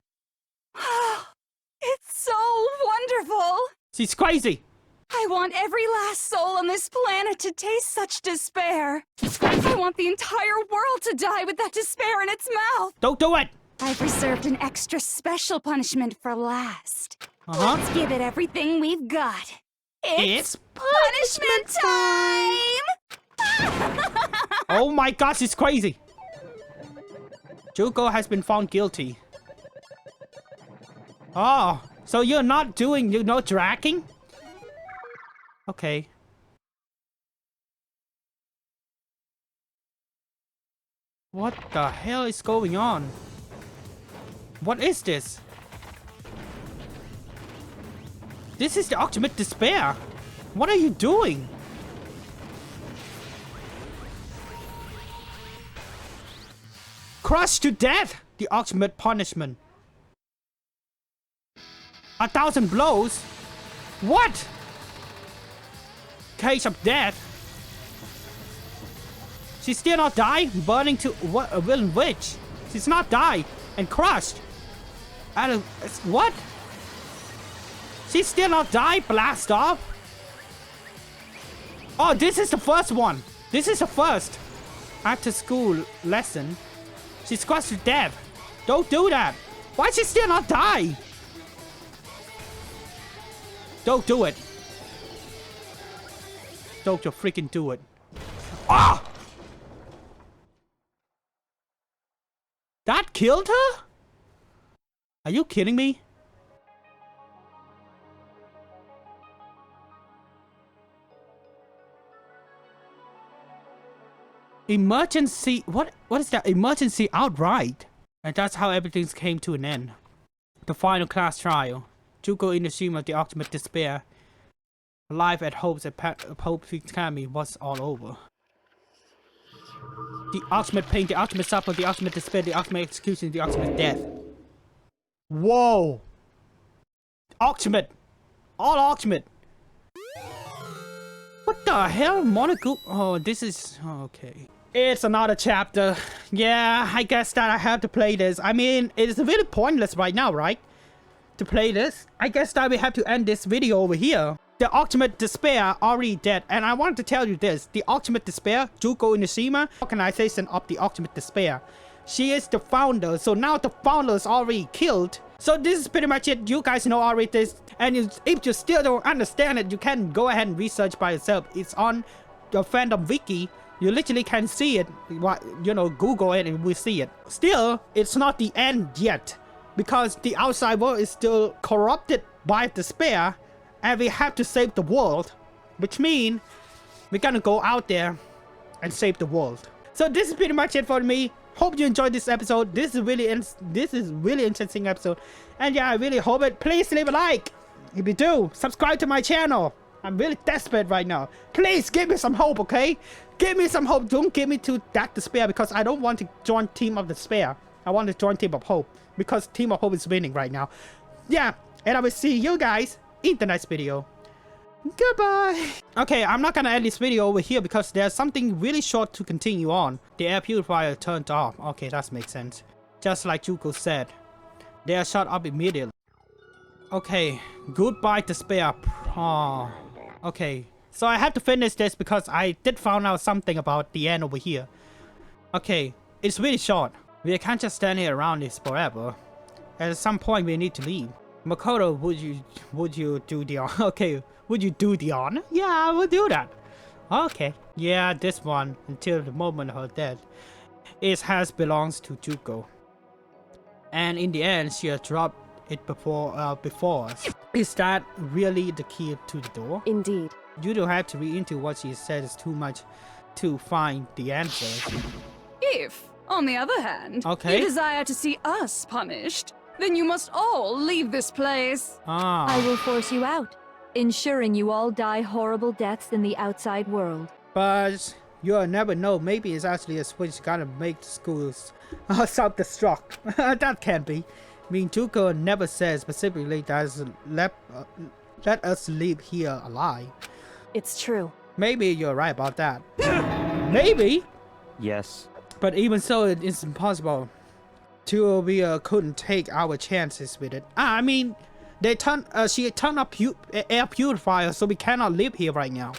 It's so wonderful. She's crazy. I want every last soul on this planet to taste such despair. I want the entire world to die with that despair in its mouth. Don't do it. I've reserved an extra special punishment for last. Uh-huh. Let's give it everything we've got. It's punishment time! Oh my gosh, it's crazy. Juko has been found guilty. Oh, so you're not dragging? Okay. What the hell is going on? What is this? This is the ultimate despair. What are you doing? Crushed to death! The ultimate punishment. 1,000 blows? What? Case of death? She's still not die? Burning to what? A villain witch? She's not die and crushed. What? She's still not die? Blast off? Oh, this is the first one. This is the first. After school lesson. She's crushed to death. Don't do that. Why she still not die? Don't do it. Don't you freaking do it. Ah! That killed her? Are you kidding me? Emergency. What is that? Emergency outright. And that's how everything came to an end. The final class trial. Juko in the sheen of the ultimate despair. Life at Hope's Hope Academy was all over. The ultimate pain, the ultimate suffering, the ultimate despair, the ultimate execution, the ultimate death. Whoa! Ultimate! All ultimate! What the hell? Monocle? Oh, this is... okay. It's another chapter. Yeah, I guess that I have to play this. I mean, it's really pointless right now, right? To play this. I guess that we have to end this video over here. The Ultimate Despair already dead. And I want to tell you this. The Ultimate Despair, Juko Inishima, organization of the Ultimate Despair. She is the founder. So now the founder is already killed. So this is pretty much it. You guys know already this. And if you still don't understand it, you can go ahead and research by yourself. It's on the fandom wiki. You literally can see it. You know, Google it and we'll see it. Still, it's not the end yet. Because the outside world is still corrupted by despair. And we have to save the world. Which means we're gonna go out there and save the world. So this is pretty much it for me. Hope you enjoyed this episode. This is really interesting episode. And yeah, I really hope it. Please leave a like. If you do, subscribe to my channel. I'm really desperate right now. Please give me some hope, okay? Give me some hope. Don't give me to that despair because I don't want to join Team of Despair. I want to join Team of Hope because Team of Hope is winning right now. Yeah, and I will see you guys in the next video. Goodbye. Okay, I'm not gonna end this video over here because there's something really short to continue on. The air purifier turned off. Okay, that makes sense. Just like Juko said. They are shut up immediately. Okay, goodbye despair. Oh, okay. So I have to finish this because I did find out something about the end over here. Okay, it's really short. We can't just stand here around this forever. At some point we need to leave. Makoto, would you do the honor? Okay, would you do the honor? Yeah, I will do that. Okay. Yeah, this one until the moment of her death. It has belongs to Juko. And in the end, she has dropped it before us. Is that really the key to the door? Indeed. You don't have to read into what she says too much to find the answer. If, on the other hand, okay, you desire to see us punished, then you must all leave this place. I will force you out, ensuring you all die horrible deaths in the outside world. But you'll never know. Maybe it's actually a switch gonna make the schools self-destruct. That can't be. I mean, Juko never says specifically that let us leave here alive. It's true. Maybe you're right about that. Maybe. Yes. But even so, it is impossible. We couldn't take our chances with it. I mean, she turned up air purifier, so we cannot live here right now.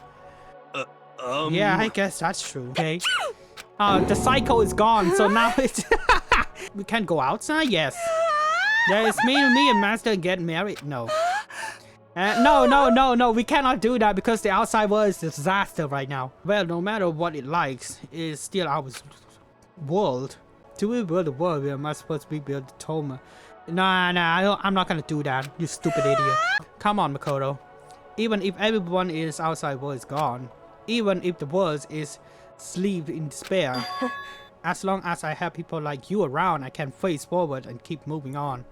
Yeah, I guess that's true. Okay. The cycle is gone, so now it's we can go outside. Yes. Yeah, it's me and Master get married. No. No, we cannot do that because the outside world is a disaster right now. Well, no matter what it likes, it's still our world. To rebuild the world, we must first rebuild the Toma. Nah, I'm not gonna do that, you stupid idiot. Come on, Makoto. Even if everyone is outside world is gone, even if the world is sleep in despair, as long as I have people like you around, I can face forward and keep moving on.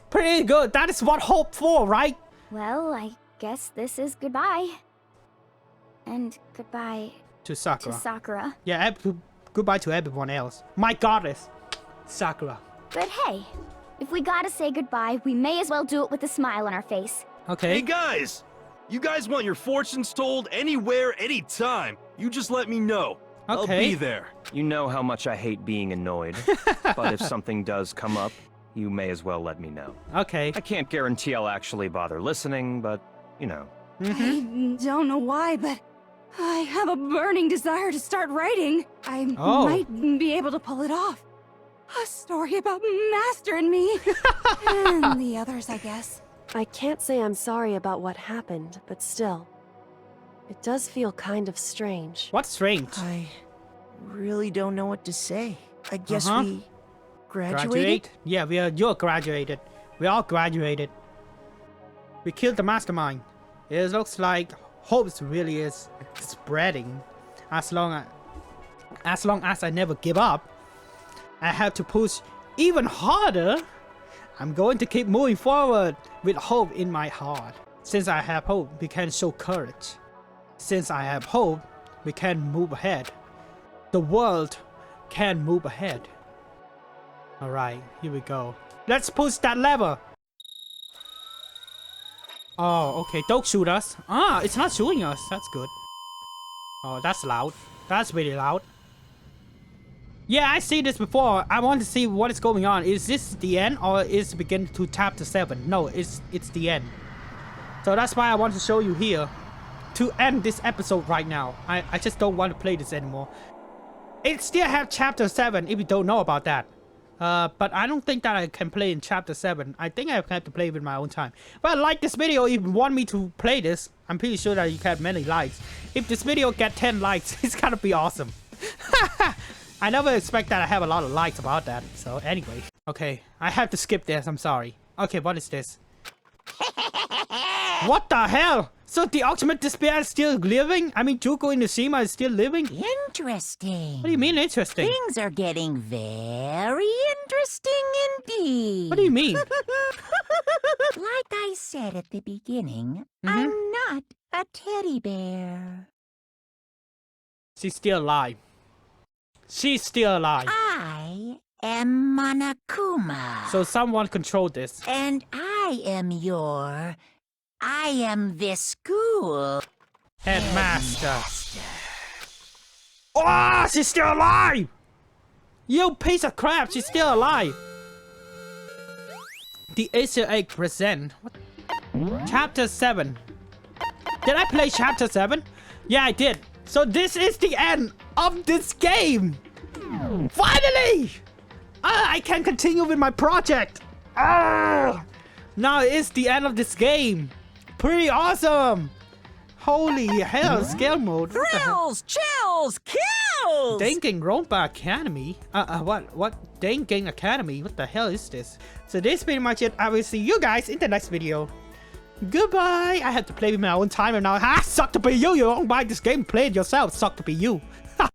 Pretty good. That is what hope for, right? Well, I guess this is goodbye. And goodbye to Sakura. Yeah, goodbye to everyone else. My goddess, Sakura. But hey, if we gotta say goodbye, we may as well do it with a smile on our face. Okay. Hey guys! You guys want your fortunes told anywhere, anytime. You just let me know. Okay. I'll be there. You know how much I hate being annoyed. But if something does come up, you may as well let me know. Okay. I can't guarantee I'll actually bother listening, but, you know. I don't know why, but I have a burning desire to start writing. I might be able to pull it off. A story about Master and me. And the others, I guess. I can't say I'm sorry about what happened, but still. It does feel kind of strange. What's strange? I really don't know what to say. I guess we graduated? Yeah, you're graduated. We all graduated. We killed the mastermind. It looks like hope really is spreading. As long as I never give up, I have to push even harder. I'm going to keep moving forward with hope in my heart. Since I have hope, we can show courage. Since I have hope, we can move ahead. The world can move ahead. Alright, here we go. Let's push that lever. Oh, okay. Don't shoot us. Ah, it's not shooting us. That's good. Oh, that's loud. That's really loud. Yeah, I see this before. I want to see what is going on. Is this the end or is it begin to chapter 7? No, it's the end. So that's why I want to show you here to end this episode right now. I just don't want to play this anymore. It still have chapter 7 if you don't know about that. But I don't think that I can play in chapter 7. I think I have to play with my own time. But like this video, if you want me to play this, I'm pretty sure that you can have many likes. If this video get 10 likes, it's gonna be awesome. I never expect that I have a lot of likes about that. So anyway. Okay, I have to skip this. I'm sorry. Okay, what is this? What the hell? So the ultimate despair is still living? I mean, Juko Inashima is still living? Interesting. What do you mean interesting? Things are getting very interesting indeed. What do you mean? Like I said at the beginning, I'm not a teddy bear. She's still alive. She's still alive. I am Monokuma. So someone controlled this. And I am this school Headmaster. Oh, she's still alive! You piece of crap, she's still alive. The Easter egg present. What? Chapter 7. Did I play chapter 7? Yeah, I did. So this is the end of this game. Finally! I can continue with my project. Now it's the end of this game. Pretty awesome. Holy hell, scale mode. Thrills, chills, kills! Danganronpa Academy? What? Dangan Academy? What the hell is this? So this is pretty much it. I will see you guys in the next video. Goodbye. I have to play with my own time and now. Ha! Suck to be you. You don't buy this game. Play it yourself. Suck to be you.